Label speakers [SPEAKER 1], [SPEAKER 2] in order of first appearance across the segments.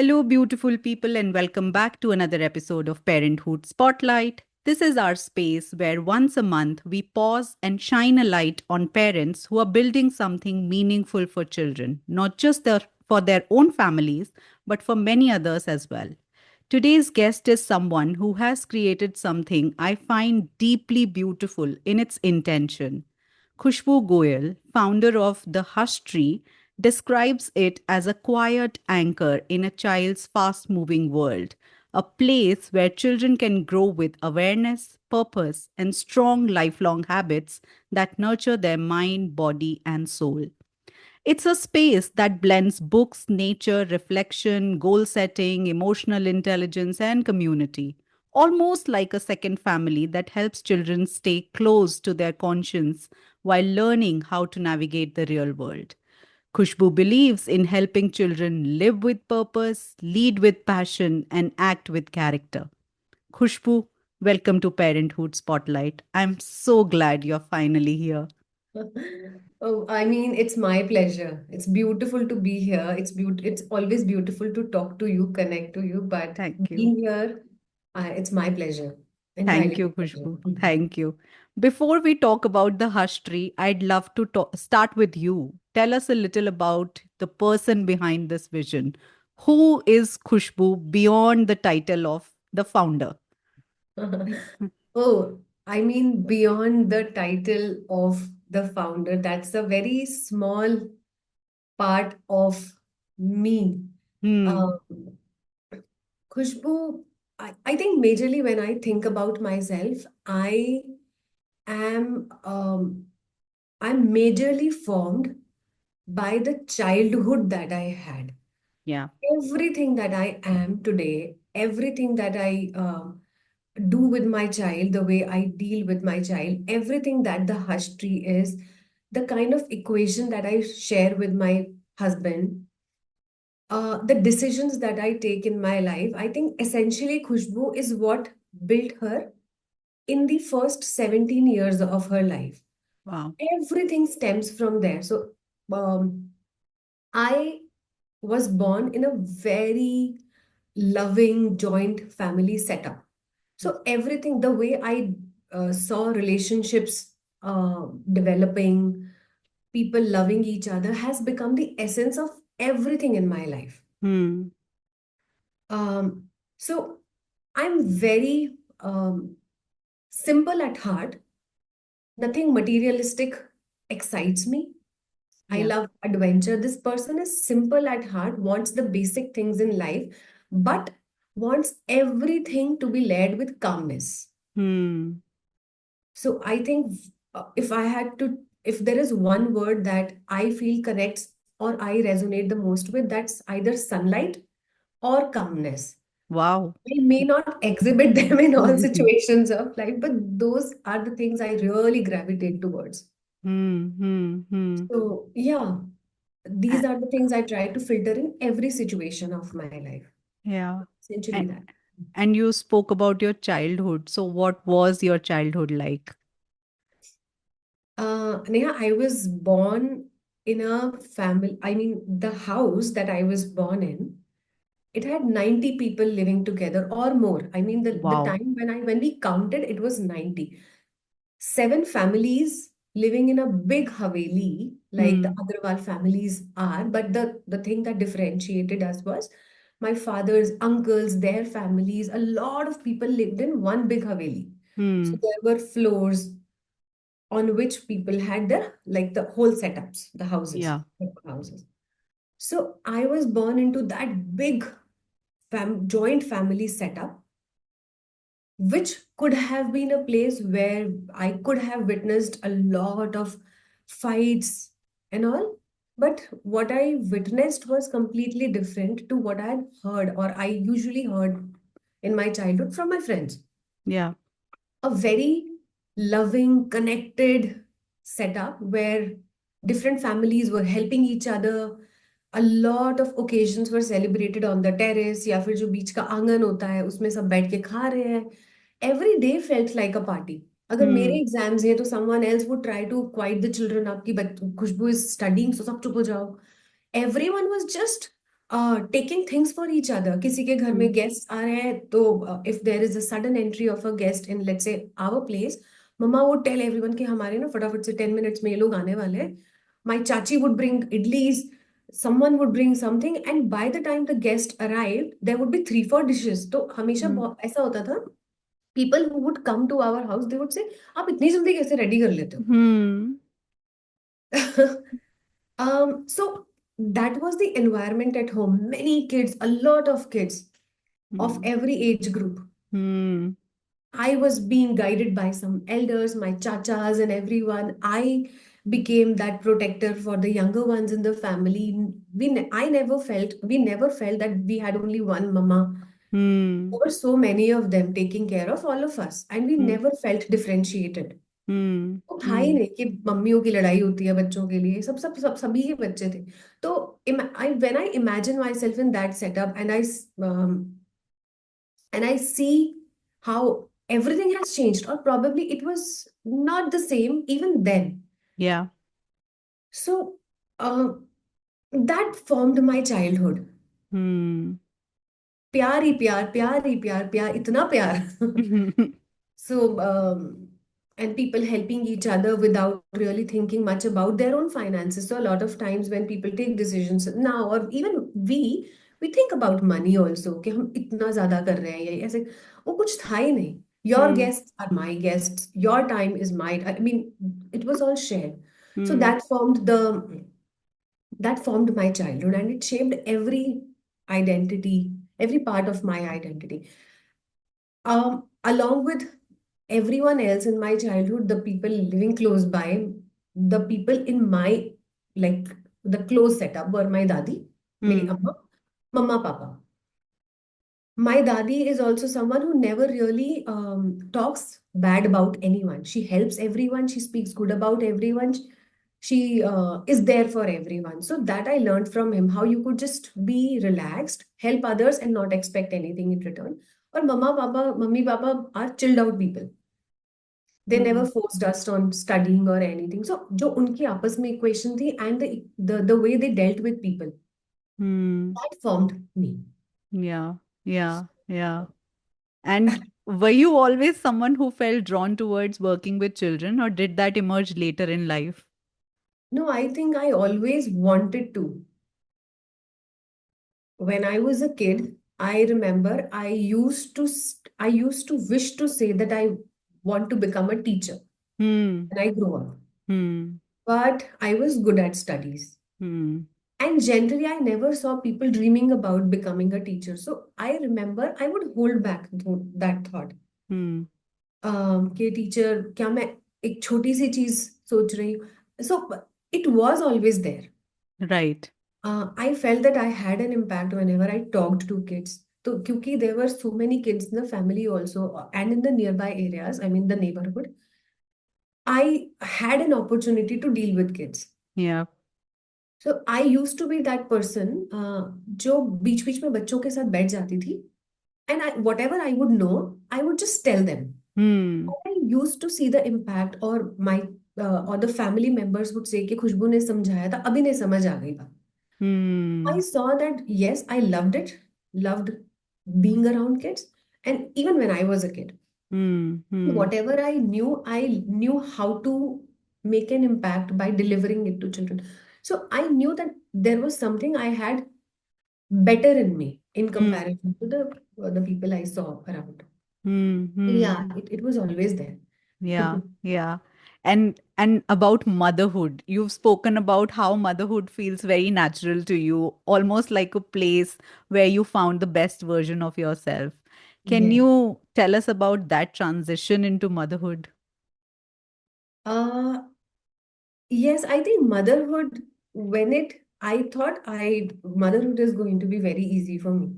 [SPEAKER 1] Hello, beautiful people, and welcome back to another episode of Parenthood Spotlight. This is our space where once a month we pause and shine a light on parents who are building something meaningful for children, not just for their own families, but for many others as well. Today's guest is someone who has created something I find deeply beautiful in its intention. Khushboo Goel, founder of The Hush Tree, describes it as a quiet anchor in a child's fast moving world, a place where children can grow with awareness, purpose, and strong lifelong habits that nurture their mind, body, and soul. It's a space that blends books, nature, reflection, goal setting, emotional intelligence, and community. Almost like a second family that helps children stay close to their conscience while learning how to navigate the real world. Khushbu believes in helping children live with purpose, lead with passion, and act with character. Khushbu, welcome to Parenthood Spotlight. I'm so glad you're finally here.
[SPEAKER 2] Oh, I mean, it's my pleasure. It's beautiful to be here. It's always beautiful to talk to you, connect to you, but
[SPEAKER 1] Thank you.
[SPEAKER 2] being here, it's my pleasure. Entirely
[SPEAKER 1] Thank you,
[SPEAKER 2] my pleasure.
[SPEAKER 1] Khushbu. Thank you. Before we talk about the hush tree, I'd love to start with you. Tell us a little about the person behind this vision. Who is Khushbu beyond the title of the founder?
[SPEAKER 2] Oh, I mean, beyond the title of the founder, that's a very small part of me.
[SPEAKER 1] Hmm.
[SPEAKER 2] Um, Khushbu, I think majorly when I think about myself, am I'm majorly formed by the childhood that I had.
[SPEAKER 1] Yeah.
[SPEAKER 2] Everything that I am today, everything that I do with my child, the way I deal with my child, everything that the hush tree is, the kind of equation that I share with my husband, the decisions that I take in my life, I think essentially Khushbu is what built her in the first 17 years of her life.
[SPEAKER 1] Wow.
[SPEAKER 2] Everything stems from there. So, um, I was born in a very loving joint family setup. So everything, the way I saw relationships developing, people loving each other, has become the essence of everything in my life.
[SPEAKER 1] Hmm.
[SPEAKER 2] Um, so I'm very simple at heart. Nothing materialistic excites me. I
[SPEAKER 1] Yeah.
[SPEAKER 2] love adventure. This person is simple at heart, wants the basic things in life, but wants everything to be led with calmness.
[SPEAKER 1] Hmm.
[SPEAKER 2] So I think if there is one word that I feel connects or I resonate the most with, that's either sunlight or calmness.
[SPEAKER 1] Wow.
[SPEAKER 2] I may not exhibit them in all situations of life, but those are the things I really gravitate towards.
[SPEAKER 1] Hmm. Hmm. Hmm.
[SPEAKER 2] So, yeah, these
[SPEAKER 1] A-
[SPEAKER 2] are the things I try to filter in every situation of my life.
[SPEAKER 1] Yeah.
[SPEAKER 2] Essentially,
[SPEAKER 1] And,
[SPEAKER 2] that.
[SPEAKER 1] and you spoke about your childhood. So, what was your childhood like?
[SPEAKER 2] Neha, I was born in a family. I mean, the house that I was born in, it had 90 people living together or more. I mean, the
[SPEAKER 1] Wow.
[SPEAKER 2] time when we counted, it was 90. Seven families living in a big Haveli, like the
[SPEAKER 1] Hmm.
[SPEAKER 2] Agrawal families are. But the thing that differentiated us was my father's uncles, their families. A lot of people lived in one big Haveli. So
[SPEAKER 1] Hmm.
[SPEAKER 2] there were floors on which people had the whole setups, the houses,
[SPEAKER 1] Yeah.
[SPEAKER 2] the houses. So I was born into that big joint family setup, which could have been a place where I could have witnessed a lot of fights and all. But what I witnessed was completely different to what I had heard or I usually heard in my childhood from my friends.
[SPEAKER 1] Yeah.
[SPEAKER 2] A very loving, connected setup where different families were helping each other. A lot of occasions were celebrated on the terrace या फिर जो बीच का आंगन होता है उसमें सब बैठ के खा रहे हैं. Every day felt like a party. अगर मेरे
[SPEAKER 1] Hmm.
[SPEAKER 2] एग्जाम्स हैं तो someone else would try to quiet the children up कि खुशबू is studying so सब चुप हो जाओ. Everyone was just taking things for each other. किसी के घर में
[SPEAKER 1] Hmm.
[SPEAKER 2] गेस्ट आ रहे हैं तो if there is a sudden entry of a guest in let's say our place, mamma would tell everyone कि हमारे ना फटाफट से 10 मिनट्स में ये लोग आने वाले हैं. माई चाची would bring idlis, someone would bring something, and by the time the guest arrived there would be 3 4 dishes. तो हमेशा
[SPEAKER 1] Hmm.
[SPEAKER 2] ऐसा होता था, people who would come to our house they would say आप इतनी जल्दी कैसे रेडी कर लेते हो.
[SPEAKER 1] Hmm.
[SPEAKER 2] So that was the environment at home. Many kids, a lot of kids of
[SPEAKER 1] Hmm.
[SPEAKER 2] every age group.
[SPEAKER 1] Hmm.
[SPEAKER 2] I was being guided by some elders, my chachas, and everyone. I became that protector for the younger ones in the family. We never felt that we had only one mama.
[SPEAKER 1] Hmm.
[SPEAKER 2] There were so many of them taking care of all of us, and we
[SPEAKER 1] Hmm.
[SPEAKER 2] never felt differentiated.
[SPEAKER 1] Hmm.
[SPEAKER 2] वो था ही
[SPEAKER 1] Hmm.
[SPEAKER 2] नहीं कि मम्मियों की लड़ाई होती है बच्चों के लिए. सब सब सब सभी के बच्चे थे. तो I when I imagine my self in that setup and I see how everything has changed, or probably it was not the same even then.
[SPEAKER 1] Yeah.
[SPEAKER 2] So uh, that formed my childhood.
[SPEAKER 1] Hmm.
[SPEAKER 2] प्यार ही प्यार, प्यार ही प्यार, प्यार, इतना प्यार. So, and people helping each other without really thinking much about their own finances. So, a lot of times when people take decisions now, or even we think about money also, कि हम इतना ज्यादा कर रहे हैं या ऐसे. वो कुछ था ही नहीं. Your
[SPEAKER 1] Hmm.
[SPEAKER 2] guests are my guests. Your time is mine. I mean, it was all shared. So
[SPEAKER 1] Hmm.
[SPEAKER 2] that formed my childhood, and it shaped every identity, every part of my identity. Along with everyone else in my childhood, the people living close by, the people in my, like, the close setup were my dadi, meri
[SPEAKER 1] Hmm.
[SPEAKER 2] amma, mama, papa. My dadi is also someone who never really talks bad about anyone. She helps everyone. She speaks good about everyone. She is there for everyone. So that I learned from him, how you could just be relaxed, help others, and not expect anything in return. Or mama, papa, mummy, papa are chilled out people. They never
[SPEAKER 1] Hmm.
[SPEAKER 2] forced us on studying or anything. So जो उनकी आपस में equation थी, and the way they dealt with people,
[SPEAKER 1] Hmm.
[SPEAKER 2] that formed me.
[SPEAKER 1] Yeah. Yeah. Yeah. And were you always someone who felt drawn towards working with children, or did that emerge later in life?
[SPEAKER 2] No, I think I always wanted to. When I was a kid, I remember I used to wish to say that I want to become a teacher
[SPEAKER 1] Hmm.
[SPEAKER 2] when I grow up.
[SPEAKER 1] Hmm.
[SPEAKER 2] But I was good at studies.
[SPEAKER 1] Hmm.
[SPEAKER 2] And generally, I never saw people dreaming about becoming a teacher. So I remember I would hold back that thought.
[SPEAKER 1] Hmm.
[SPEAKER 2] कि teacher क्या मैं एक छोटी सी चीज सोच रही हूँ. So it was always there.
[SPEAKER 1] Right.
[SPEAKER 2] I felt that I had an impact whenever I talked to kids. So, क्योंकि there were so many kids in the family also, and in the nearby areas, I mean the neighborhood, I had an opportunity to deal with kids.
[SPEAKER 1] Yeah.
[SPEAKER 2] So I used to be that person जो बीच बीच में बच्चों के साथ बैठ जाती थी, and whatever I would know, I would just tell them.
[SPEAKER 1] Hmm.
[SPEAKER 2] I used to see the impact, or the family members would say कि खुशबू ने समझाया था, अभी ने समझ आ गई बात. I
[SPEAKER 1] Hmm.
[SPEAKER 2] saw that, yes, I loved it, loved being around kids, and even when I was a kid,
[SPEAKER 1] Hmm. Hmm.
[SPEAKER 2] whatever I knew how to make an impact by delivering it to children. So I knew that there was something I had better in me in
[SPEAKER 1] Hmm.
[SPEAKER 2] comparison to the people I saw around.
[SPEAKER 1] Hmm. Hmm.
[SPEAKER 2] Yeah, it was always there.
[SPEAKER 1] Yeah, yeah. And about motherhood, you've spoken about how motherhood feels very natural to you, almost like a place where you found the best version of yourself. Can
[SPEAKER 2] Yes.
[SPEAKER 1] you tell us about that transition into motherhood?
[SPEAKER 2] Uh, yes, I think motherhood, I thought motherhood is going to be very easy for me.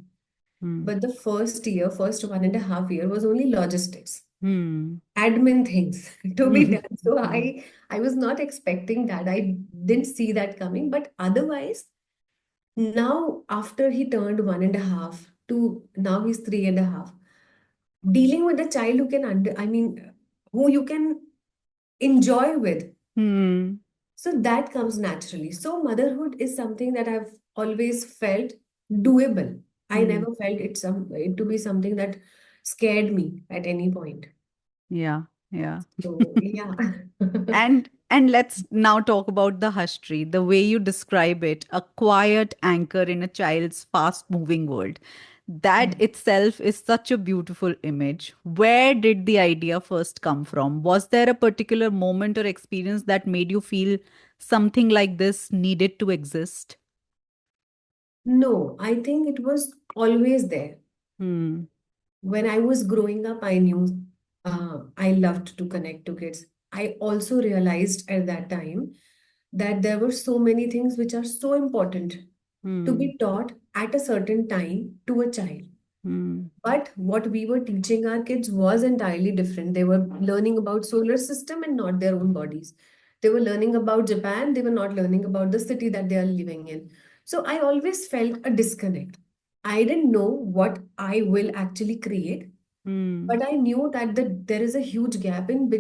[SPEAKER 1] Hmm.
[SPEAKER 2] But the first 1.5 year was only logistics,
[SPEAKER 1] Hmm.
[SPEAKER 2] admin things to be
[SPEAKER 1] Hmm.
[SPEAKER 2] done. So I was not expecting that. I didn't see that coming. But otherwise, now after he turned 1.5 to now he's 3.5, dealing with a child who can who you can enjoy with.
[SPEAKER 1] Hmm.
[SPEAKER 2] So that comes naturally. So motherhood is something that I've always felt. doable. I
[SPEAKER 1] Hmm.
[SPEAKER 2] never felt it to be something that scared me at any point.
[SPEAKER 1] Yeah, yeah.
[SPEAKER 2] So yeah.
[SPEAKER 1] And let's now talk about the hush tree, the way you describe it, a quiet anchor in a child's fast moving world. That
[SPEAKER 2] Yeah.
[SPEAKER 1] itself is such a beautiful image. Where did the idea first come from? Was there a particular moment or experience that made you feel something like this needed to exist?
[SPEAKER 2] No, I think it was always there.
[SPEAKER 1] Hmm.
[SPEAKER 2] When I was growing up, I knew I loved to connect to kids. I also realized at that time that there were so many things which are so important to
[SPEAKER 1] Hmm.
[SPEAKER 2] be taught at a certain time to a child.
[SPEAKER 1] Hmm.
[SPEAKER 2] But what we were teaching our kids was entirely different. They were learning about solar system and not their own bodies. They were learning about Japan. They were not learning about the city that they are living in. So I always felt a disconnect. I didn't know what I will actually create,
[SPEAKER 1] Hmm.
[SPEAKER 2] but I knew that there is a huge gap in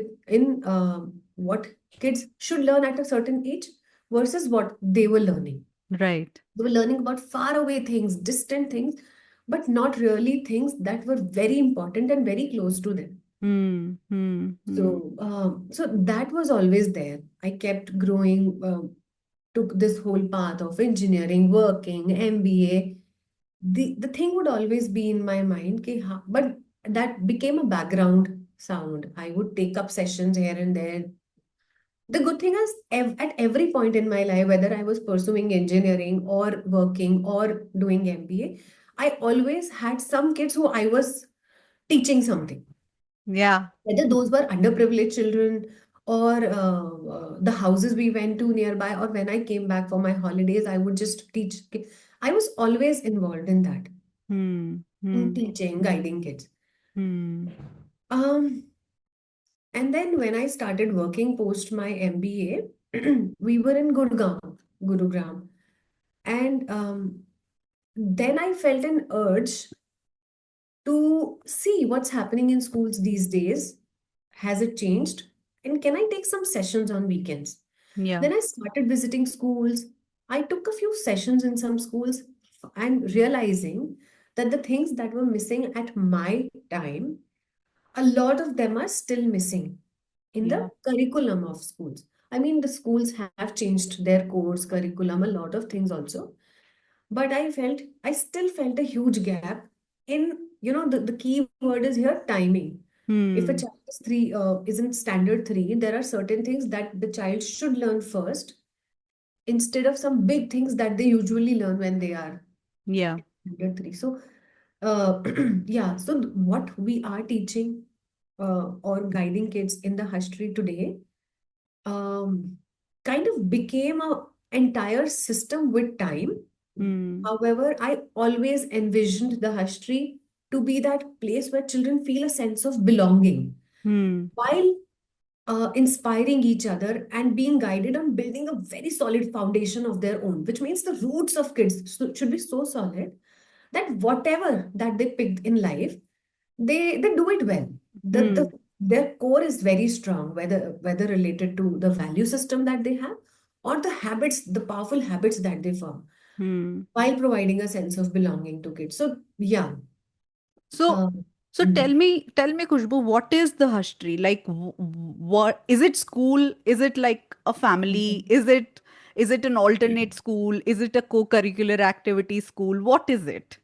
[SPEAKER 2] what kids should learn at a certain age versus what they were learning.
[SPEAKER 1] Right.
[SPEAKER 2] They were learning about far away things, distant things, but not really things that were very important and very close to them.
[SPEAKER 1] Hmm. Hmm. Hmm.
[SPEAKER 2] So that was always there. I kept growing, took this whole path of engineering, working, MBA. The thing would always be in my mind, but that became a background sound. I would take up sessions here and there. The good thing is, at every point in my life, whether I was pursuing engineering or working or doing MBA, I always had some kids who I was teaching something.
[SPEAKER 1] Yeah.
[SPEAKER 2] Whether those were underprivileged children or the houses we went to nearby, or when I came back for my holidays, I would just teach. I was always involved in that,
[SPEAKER 1] Hmm.
[SPEAKER 2] in
[SPEAKER 1] Hmm.
[SPEAKER 2] teaching, guiding kids.
[SPEAKER 1] Hmm.
[SPEAKER 2] Um, and then when I started working post my MBA, we were in Gurugram. And then I felt an urge to see what's happening in schools these days. Has it changed? And can I take some sessions on weekends?
[SPEAKER 1] Yeah.
[SPEAKER 2] Then I started visiting schools. I took a few sessions in some schools and realizing that the things that were missing at my time, a lot of them are still missing in
[SPEAKER 1] Yeah.
[SPEAKER 2] the curriculum of schools. I mean, the schools have changed their course, curriculum, a lot of things also. But I still felt a huge gap in, the key word is here timing. If a
[SPEAKER 1] Hmm.
[SPEAKER 2] child is in standard three, there are certain things that the child should learn first instead of some big things that they usually learn when they are
[SPEAKER 1] Yeah.
[SPEAKER 2] standard three. So, yeah, so what we are teaching or guiding kids in the history today um, kind of became a entire system with time.
[SPEAKER 1] Hmm.
[SPEAKER 2] However, I always envisioned the history to be that place where children feel a sense of belonging
[SPEAKER 1] Hmm.
[SPEAKER 2] while inspiring each other and being guided on building a very solid foundation of their own, which means the roots of kids should be so solid that whatever that they picked in life, they do it well. The
[SPEAKER 1] Hmm.
[SPEAKER 2] their core is very strong, whether related to the value system that they have or the habits, the powerful habits that they form
[SPEAKER 1] Hmm.
[SPEAKER 2] while providing a sense of belonging to kids. So yeah.
[SPEAKER 1] So,
[SPEAKER 2] um,
[SPEAKER 1] so
[SPEAKER 2] mhm.
[SPEAKER 1] tell me, Khushbu, what is the hush tree? Like, what is it? School? Is it like a family? Is it an alternate school? Is it a co-curricular activity school? What is it?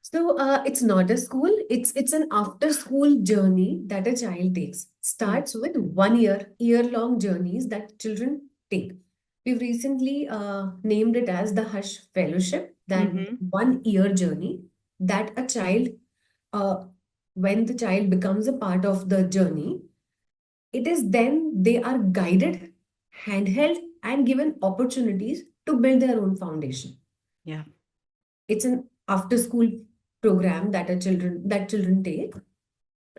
[SPEAKER 2] So it's not a school. It's an after-school journey that a child takes.
[SPEAKER 1] Hmm.
[SPEAKER 2] Starts with year-long journeys that children take. We've recently named it as the Hush Fellowship, that
[SPEAKER 1] Mm-hmm.
[SPEAKER 2] 1 year journey that a child, uh, when the child becomes a part of the journey, it is then they are guided, handheld, and given opportunities to build their own foundation.
[SPEAKER 1] Yeah.
[SPEAKER 2] It's an after school program that children take.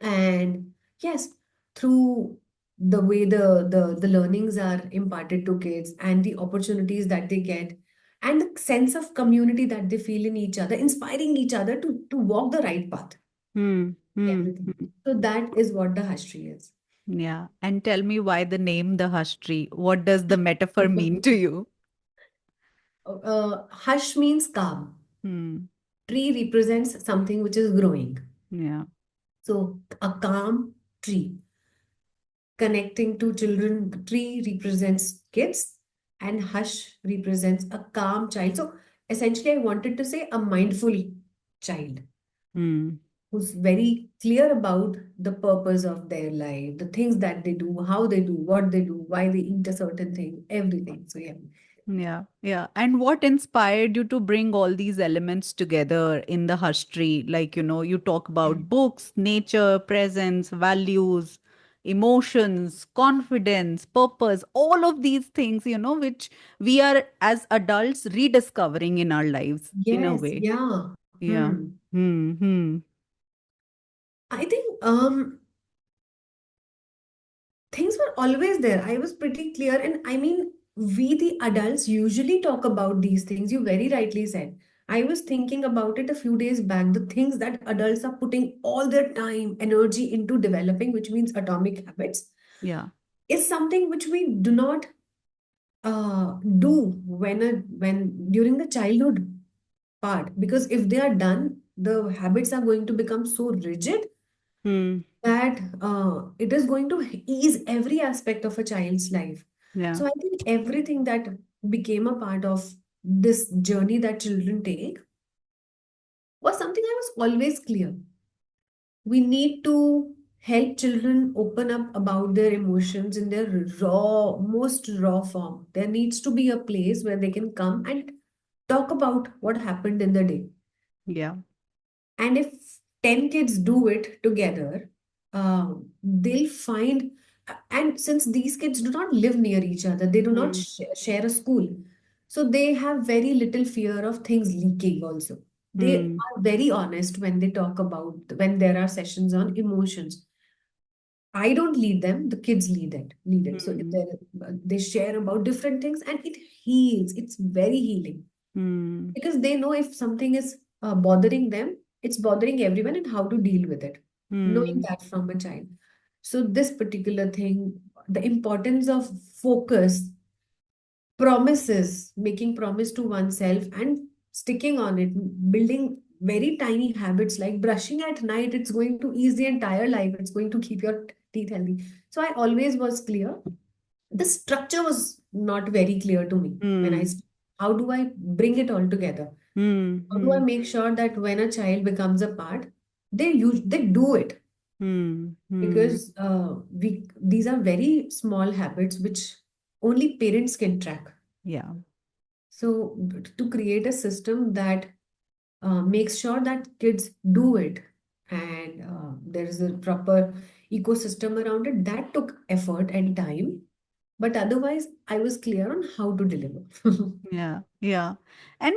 [SPEAKER 2] And yes, through the way the learnings are imparted to kids and the opportunities that they get and the sense of community that they feel in each other, inspiring each other to walk the right path,
[SPEAKER 1] Hmm. Hmm.
[SPEAKER 2] everything.
[SPEAKER 1] Hmm.
[SPEAKER 2] So that is what the history is.
[SPEAKER 1] Yeah. And tell me why the name the hush tree? What does the metaphor mean to you?
[SPEAKER 2] Hush means calm.
[SPEAKER 1] Hmm.
[SPEAKER 2] Tree represents something which is growing.
[SPEAKER 1] Yeah.
[SPEAKER 2] So a calm tree connecting to children. Tree represents kids, and hush represents a calm child. So essentially, I wanted to say a mindful child
[SPEAKER 1] Hmm.
[SPEAKER 2] who's very clear about the purpose of their life, the things that they do, how they do, what they do, why they eat a certain thing, everything. So yeah.
[SPEAKER 1] Yeah, yeah. And what inspired you to bring all these elements together in the Hush Tree? Like, you talk about books, nature, presence, values, emotions, confidence, purpose, all of these things, which we are as adults rediscovering in our lives in a
[SPEAKER 2] Yes,
[SPEAKER 1] way.
[SPEAKER 2] yeah.
[SPEAKER 1] Yeah. Hmm. Hmm.
[SPEAKER 2] I think things were always there. I was pretty clear. And I mean, we the adults usually talk about these things. You very rightly said. I was thinking about it a few days back. The things that adults are putting all their time, energy into developing, which means atomic habits,
[SPEAKER 1] Yeah.
[SPEAKER 2] is something which we do not do when during the childhood part. Because if they are done, the habits are going to become so rigid
[SPEAKER 1] Hmm.
[SPEAKER 2] that it is going to ease every aspect of a child's life.
[SPEAKER 1] Yeah.
[SPEAKER 2] So I think everything that became a part of this journey that children take was something I was always clear. We need to help children open up about their emotions in their most raw form. There needs to be a place where they can come and talk about what happened in the day.
[SPEAKER 1] Yeah.
[SPEAKER 2] And if 10 kids do it together, they'll find, and since these kids do not live near each other, they do not
[SPEAKER 1] Hmm.
[SPEAKER 2] share a school. So they have very little fear of things leaking also. They
[SPEAKER 1] Hmm.
[SPEAKER 2] are very honest when they talk about, when there are sessions on emotions. I don't lead them, the kids lead it. So if
[SPEAKER 1] Hmm.
[SPEAKER 2] they share about different things and it heals, it's very healing
[SPEAKER 1] Hmm.
[SPEAKER 2] because they know if something is bothering them, it's bothering everyone and how to deal with it, knowing
[SPEAKER 1] Hmm.
[SPEAKER 2] that from a child. So, this particular thing, the importance of focus, promises, making promise to oneself and sticking on it, building very tiny habits like brushing at night, it's going to ease the entire life, it's going to keep your teeth healthy. So, I always was clear. The structure was not very clear to me when
[SPEAKER 1] Hmm.
[SPEAKER 2] how do I bring it all together?
[SPEAKER 1] Hmm.
[SPEAKER 2] How do I
[SPEAKER 1] Hmm.
[SPEAKER 2] make sure that when a child becomes a part, they do it
[SPEAKER 1] Hmm. Hmm.
[SPEAKER 2] because we these are very small habits which only parents can track.
[SPEAKER 1] Yeah.
[SPEAKER 2] So to create a system that makes sure that kids do it and there is a proper ecosystem around it, that took effort and time. But otherwise, I was clear on how to deliver.
[SPEAKER 1] Yeah, yeah. And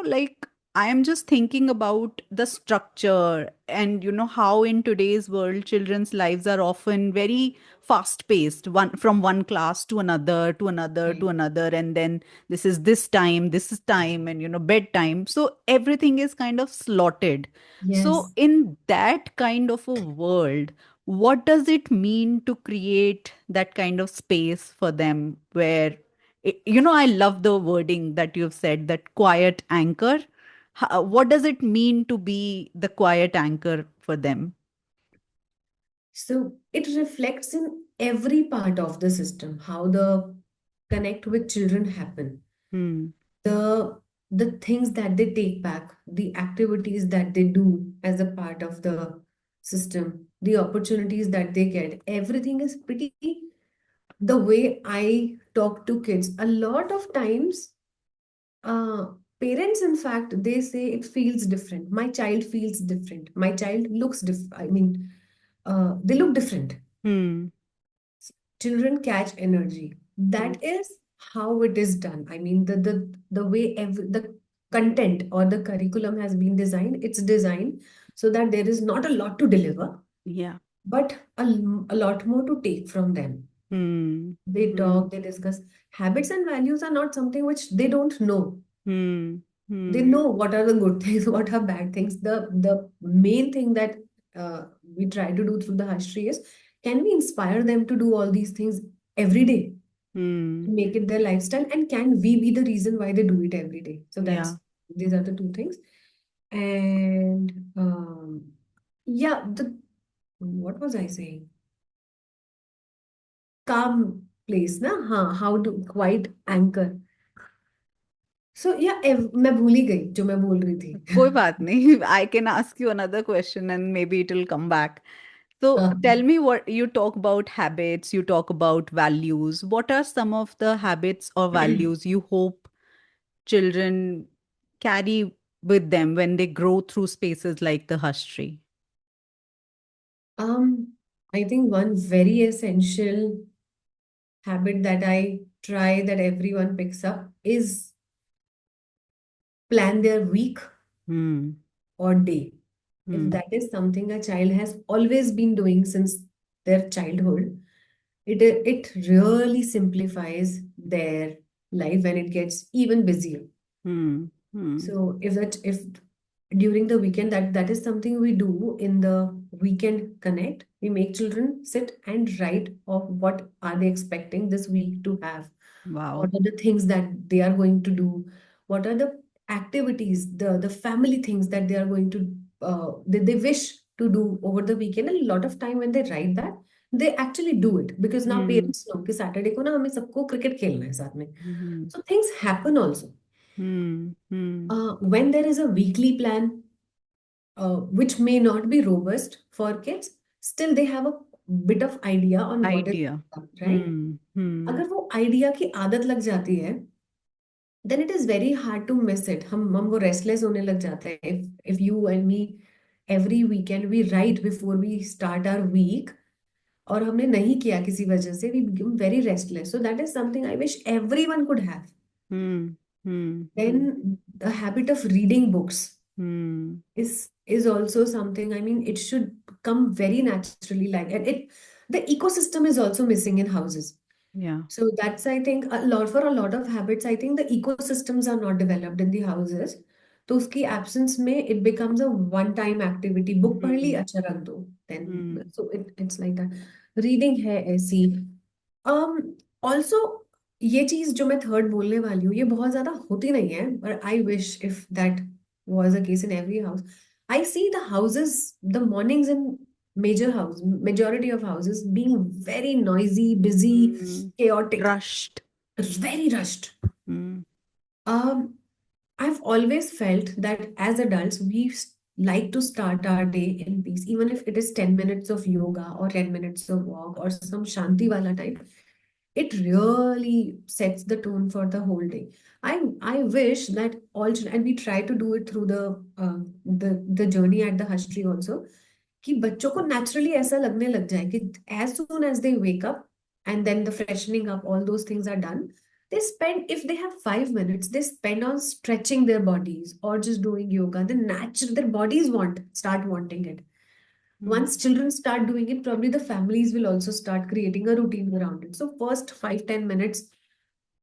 [SPEAKER 1] like I am just thinking about the structure and how in today's world children's lives are often very fast paced, one from one class to another to another to
[SPEAKER 2] Right.
[SPEAKER 1] another, and then this is time, and bedtime. So everything is kind of slotted. So
[SPEAKER 2] Yes.
[SPEAKER 1] in that kind of a world, what does it mean to create that kind of space for them where I love the wording that you've said, that quiet anchor. What does it mean to be the quiet anchor for them?
[SPEAKER 2] So it reflects in every part of the system, how the connect with children happen,
[SPEAKER 1] Hmm.
[SPEAKER 2] the the things that they take back, the activities that they do as a part of the system, the opportunities that they get. Everything is pretty the way I talk to kids. A lot of times, uh, parents, in fact, they say it feels different. My child feels different. My child looks different. I mean, they look different.
[SPEAKER 1] Hmm.
[SPEAKER 2] Children catch energy.
[SPEAKER 1] Hmm.
[SPEAKER 2] That is how it is done. I mean, the way the content or the curriculum has been designed, it's designed so that there is not a lot to deliver,
[SPEAKER 1] Yeah.
[SPEAKER 2] but a lot more to take from them.
[SPEAKER 1] Hmm.
[SPEAKER 2] They
[SPEAKER 1] Hmm.
[SPEAKER 2] talk, they discuss. Habits and values are not something which they don't know.
[SPEAKER 1] Hmm.
[SPEAKER 2] They
[SPEAKER 1] Hmm.
[SPEAKER 2] know what are the good things, what are bad things. The main thing that we try to do through the history is, can we inspire them to do all these things every day,
[SPEAKER 1] Hmm.
[SPEAKER 2] make it their lifestyle, and can we be the reason why they do it every day? So that's
[SPEAKER 1] Yeah.
[SPEAKER 2] These are the two things. And yeah, the what was I saying? Calm place ना, हाँ, how to quite anchor. So yeah, मैं भूल ही गई जो मैं बोल रही थी.
[SPEAKER 1] कोई बात नहीं. I can ask you another question and maybe it will come back. So tell me, what you talk about habits, you talk about values. What are some of the habits or values you hope children carry with them when they grow through spaces like the Hush Tree?
[SPEAKER 2] I think one very essential habit that I try that everyone picks up is plan their week
[SPEAKER 1] Hmm.
[SPEAKER 2] or day. If
[SPEAKER 1] Hmm.
[SPEAKER 2] that is something a child has always been doing since their childhood, it really simplifies their life when it gets even busier.
[SPEAKER 1] Hmm. Hmm.
[SPEAKER 2] So if during the weekend, that is something we do in the weekend connect. We make children sit and write of what are they expecting this week to have. What
[SPEAKER 1] Wow.
[SPEAKER 2] are the things that they are going to do? What are the activities, the family things that they are going to they wish to do over the weekend? And a lot of time when they write that, they actually do it because now
[SPEAKER 1] Hmm.
[SPEAKER 2] parents know कि Saturday को ना हमें सबको cricket खेलना है साथ में.
[SPEAKER 1] Hmm.
[SPEAKER 2] So things happen also.
[SPEAKER 1] Hmm. Hmm.
[SPEAKER 2] When there is a weekly plan, which may not be robust for kids, still they have a bit of idea on what is
[SPEAKER 1] Idea.
[SPEAKER 2] up, right?
[SPEAKER 1] Hmm. Hmm.
[SPEAKER 2] अगर वो idea की आदत लग जाती है, then it is very hard to miss it. हम वो restless होने लग जाते हैं. If you and me every weekend we write before we start our week, और हमने नहीं किया किसी वजह से, we become very restless. So that is something I wish everyone could have.
[SPEAKER 1] Hmm. Hmm.
[SPEAKER 2] Then the habit of reading books
[SPEAKER 1] Hmm.
[SPEAKER 2] is also something. I mean, it should come very naturally, like, and it the ecosystem is also missing in houses.
[SPEAKER 1] Yeah.
[SPEAKER 2] So that's, I think, a lot for a lot of habits. I think the ecosystems are not developed in the houses. तो उसकी absence में it becomes a one time activity. Book पढ़ ली,
[SPEAKER 1] Hmm.
[SPEAKER 2] अच्छा रख दो. Then
[SPEAKER 1] Hmm.
[SPEAKER 2] so it's like that. Reading है ऐसी. Also, ये चीज जो मैं थर्ड बोलने वाली हूँ, ये बहुत ज्यादा होती नहीं है, but I wish if that was a case in every house. I see the houses, the mornings in majority of houses being very noisy, busy,
[SPEAKER 1] Hmm.
[SPEAKER 2] chaotic,
[SPEAKER 1] Rushed.
[SPEAKER 2] very rushed.
[SPEAKER 1] Hmm.
[SPEAKER 2] Um, I've always felt that as adults, like to start our day in peace, even if it is 10 minutes of yoga or 10 minutes of walk or some shanti wala type. It really sets the tone for the whole day. I wish that and we try to do it through the journey at the Hush Tree also, कि बच्चों को naturally ऐसा लगने लग जाए कि as soon as they wake up and then the freshening up, all those things are done, they spend, if they have 5 minutes, they spend on stretching their bodies or just doing yoga. Then natural, their bodies start wanting it.
[SPEAKER 1] Hmm.
[SPEAKER 2] Once children start doing it, probably the families will also start creating a routine around it. So first 5-10 minutes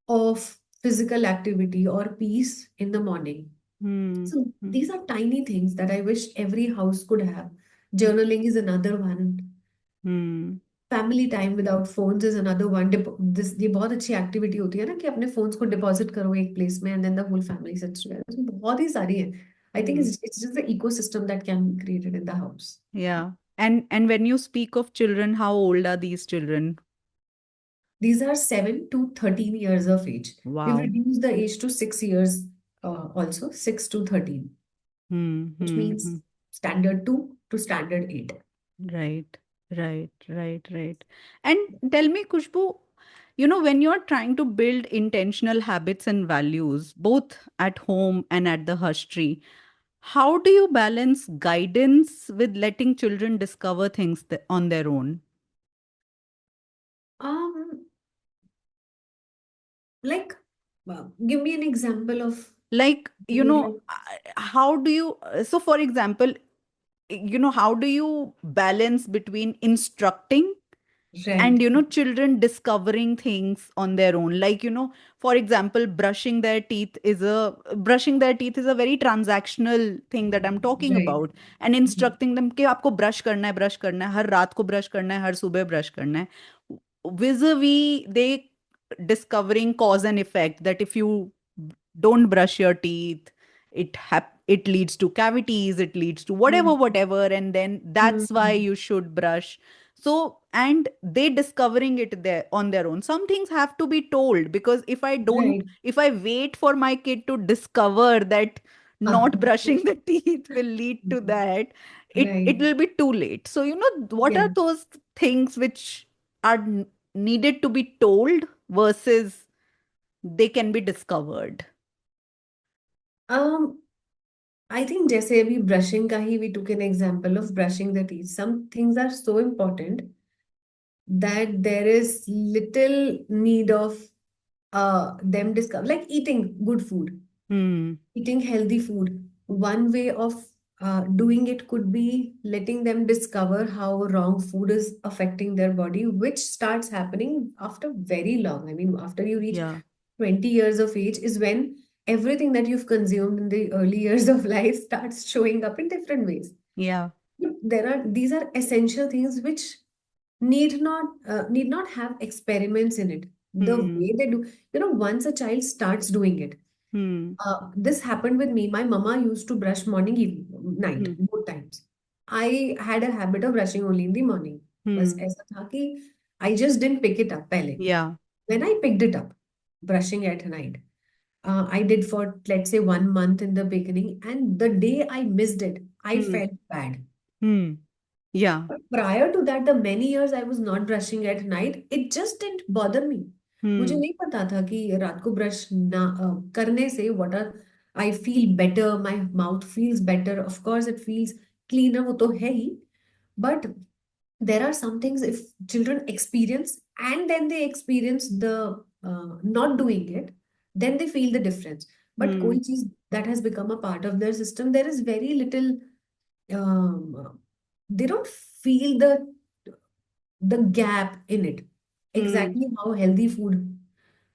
[SPEAKER 2] of physical activity or peace in the morning.
[SPEAKER 1] Hmm.
[SPEAKER 2] So
[SPEAKER 1] Hmm.
[SPEAKER 2] these are tiny things that I wish every house could have. Journaling is another one.
[SPEAKER 1] Hmm.
[SPEAKER 2] Family time without phones is another one. This ये बहुत अच्छी activity होती है ना कि अपने phones को deposit करो एक प्लेस में and then the whole family sits together. So बहुत ही सारी है. I think
[SPEAKER 1] Hmm.
[SPEAKER 2] it's just the ecosystem that can be created in the house.
[SPEAKER 1] Yeah. And when you speak of children, how old are these children?
[SPEAKER 2] These are 7 to 13 years of age. We've
[SPEAKER 1] Wow.
[SPEAKER 2] reduced the age to 6 years, also 6 to 13,
[SPEAKER 1] Hmm.
[SPEAKER 2] which
[SPEAKER 1] Hmm. Hmm.
[SPEAKER 2] means standard 2 to standard 8.
[SPEAKER 1] Right. Right. Right. Right. And tell me, Khushbu, when you're trying to build intentional habits and values, both at home and at the Hush Tree, how do you balance guidance with letting children discover things on their own?
[SPEAKER 2] Um, like, give me an example of
[SPEAKER 1] Like,
[SPEAKER 2] doing like,
[SPEAKER 1] how do you, so for example, how do you balance between instructing and
[SPEAKER 2] right,
[SPEAKER 1] children discovering things on their own, like for example, brushing their teeth is a very transactional thing that I'm talking
[SPEAKER 2] right.
[SPEAKER 1] about, and instructing them कि आपको brush करना है, हर रात को brush करना है, हर सुबह brush करना है, vis-a-vis they discovering cause and effect, that if you don't brush your teeth it leads to cavities, it leads to
[SPEAKER 2] Mm,
[SPEAKER 1] whatever, and then that's why
[SPEAKER 2] mm,
[SPEAKER 1] you should brush. So, and they discovering it there on their own. Some things have to be told, because
[SPEAKER 2] right.
[SPEAKER 1] if I wait for my kid to discover that
[SPEAKER 2] Ah,
[SPEAKER 1] not brushing the teeth will lead to that, it
[SPEAKER 2] right.
[SPEAKER 1] will be too late. So, what
[SPEAKER 2] Yeah.
[SPEAKER 1] are those things which are needed to be told versus they can be discovered?
[SPEAKER 2] Um, I think जैसे अभी brushing का ही we took an example of brushing the teeth. Some things are so important that there is little need of them discover, like eating good food,
[SPEAKER 1] Hmm.
[SPEAKER 2] eating healthy food. One way of doing it could be letting them discover how wrong food is affecting their body, which starts happening after very long. I mean, after you reach
[SPEAKER 1] Yeah.
[SPEAKER 2] 20 years of age is when everything that you've consumed in the early years of life starts showing up in different ways.
[SPEAKER 1] Yeah.
[SPEAKER 2] But these are essential things which need not have experiments in it. The
[SPEAKER 1] Hmm.
[SPEAKER 2] way they do, once a child starts doing it,
[SPEAKER 1] Hmm.
[SPEAKER 2] this happened with me. My mama used to brush morning, evening, night,
[SPEAKER 1] Hmm.
[SPEAKER 2] both times. I had a habit of brushing only in the morning. बस
[SPEAKER 1] Hmm.
[SPEAKER 2] ऐसा था कि I just didn't pick it up पहले.
[SPEAKER 1] Yeah.
[SPEAKER 2] When I picked it up, brushing at night, I did for, let's say, 1 month in the beginning, and the day I missed it, I
[SPEAKER 1] Hmm.
[SPEAKER 2] felt bad.
[SPEAKER 1] Hmm. Yeah.
[SPEAKER 2] But prior to that, the many years I was not brushing at night, it just didn't bother me. मुझे
[SPEAKER 1] Hmm.
[SPEAKER 2] नहीं पता था कि रात को brush ना करने से what are I feel better, my mouth feels better. Of course, it feels cleaner, वो तो है ही. But there are some things if children experience and then they experience the not doing it, then they feel the difference. But
[SPEAKER 1] Hmm.
[SPEAKER 2] कोई चीज that has become a part of their system, there is very little they don't feel the gap in it.
[SPEAKER 1] Hmm.
[SPEAKER 2] Exactly how healthy food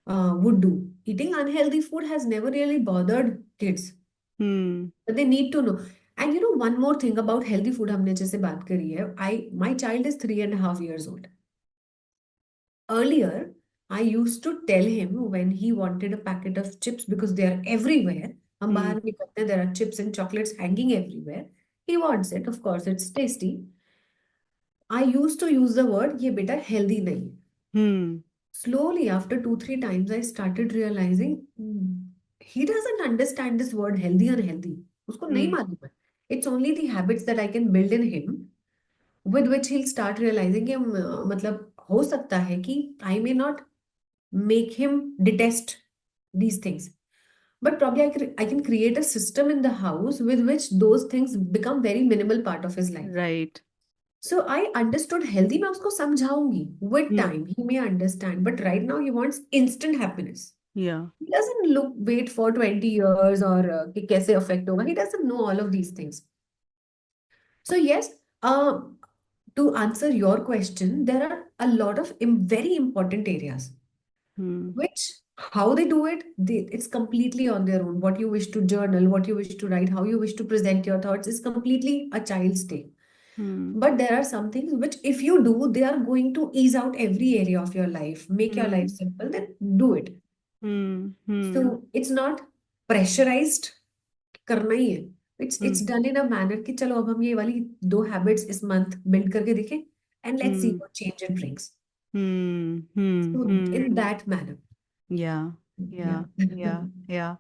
[SPEAKER 2] would do. Eating unhealthy food has never really bothered kids,
[SPEAKER 1] Hmm.
[SPEAKER 2] but they need to know. And one more thing about healthy food हमने जैसे बात करी है, my child is 3.5 years old. Earlier, I used to tell him when he wanted a packet of chips because they are everywhere. हम
[SPEAKER 1] Hmm.
[SPEAKER 2] बाहर निकलते हैं, there are chips and chocolates hanging everywhere. He wants it, of course, it's tasty. I used to use the word ये बेटा healthy नहीं.
[SPEAKER 1] Hmm.
[SPEAKER 2] Slowly, after two, three times, I started realizing he doesn't understand this word healthy or healthy. उसको नहीं
[SPEAKER 1] Hmm.
[SPEAKER 2] मालूम है. It's only the habits that I can build in him with which he'll start realizing कि मतलब हो सकता है कि I may not make him detest these things. But probably I can create a system in the house with which those things become very minimal part of his life.
[SPEAKER 1] Right.
[SPEAKER 2] So I understood healthy मैं उसको समझाऊंगी. With
[SPEAKER 1] Hmm.
[SPEAKER 2] time, he may understand. But right now, he wants instant happiness.
[SPEAKER 1] Yeah.
[SPEAKER 2] He doesn't wait for 20 years or कि कैसे affect होगा. He doesn't know all of these things. So yes, to answer your question, there are a lot of very important areas
[SPEAKER 1] Hmm.
[SPEAKER 2] which how they do it, it's completely on their own. What you wish to journal, what you wish to write, how you wish to present your thoughts is completely a child's take.
[SPEAKER 1] Hmm.
[SPEAKER 2] But there are some things which, if you do, they are going to ease out every area of your life, make your life
[SPEAKER 1] Hmm.
[SPEAKER 2] simple, then do it.
[SPEAKER 1] Hmm. Hmm.
[SPEAKER 2] So it's not pressurized करना ही है. It's
[SPEAKER 1] Hmm.
[SPEAKER 2] done in a manner कि चलो अब हम ये वाली दो habits इस month build करके देखें and let's see
[SPEAKER 1] Hmm.
[SPEAKER 2] what change it brings.
[SPEAKER 1] Hmm. Hmm.
[SPEAKER 2] So
[SPEAKER 1] Hmm.
[SPEAKER 2] in that manner.
[SPEAKER 1] Yeah,
[SPEAKER 2] Yeah.
[SPEAKER 1] yeah, yeah, yeah.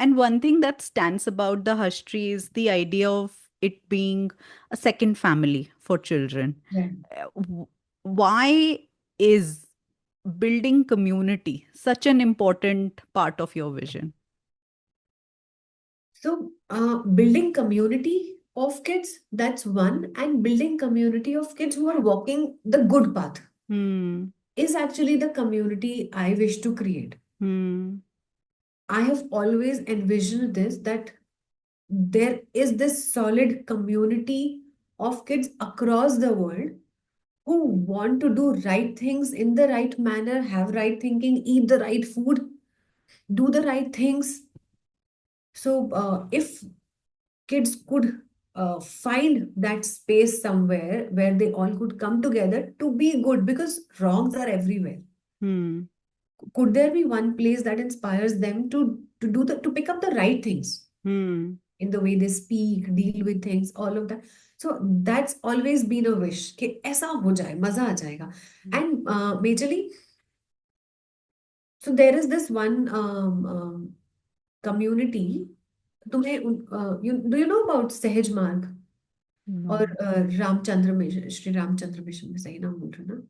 [SPEAKER 1] And one thing that stands about the Hush Tree is the idea of it being a second family for children.
[SPEAKER 2] Right.
[SPEAKER 1] Why is building community such an important part of your vision?
[SPEAKER 2] So, building community of kids, that's one, and building community of kids who are walking the good path
[SPEAKER 1] Hmm.
[SPEAKER 2] is actually the community I wish to create.
[SPEAKER 1] Hmm.
[SPEAKER 2] I have always envisioned this that there is this solid community of kids across the world who want to do right things in the right manner, have right thinking, eat the right food, do the right things. So, if kids could find that space somewhere where they all could come together to be good, because wrongs are everywhere,
[SPEAKER 1] Hmm.
[SPEAKER 2] could there be one place that inspires them to do the to pick up the right things?
[SPEAKER 1] Hmm.
[SPEAKER 2] in the way they speak, deal with things, all of that. So that's always been a wish कि ऐसा हो जाए, मजा आ जाएगा. And majorly, so there is this one community. तुम्हें do you know about सहज मार्ग और
[SPEAKER 1] No.
[SPEAKER 2] Ramchandra mission, Shri Ramchandra mission में, सही नाम बोल रहे हो ना?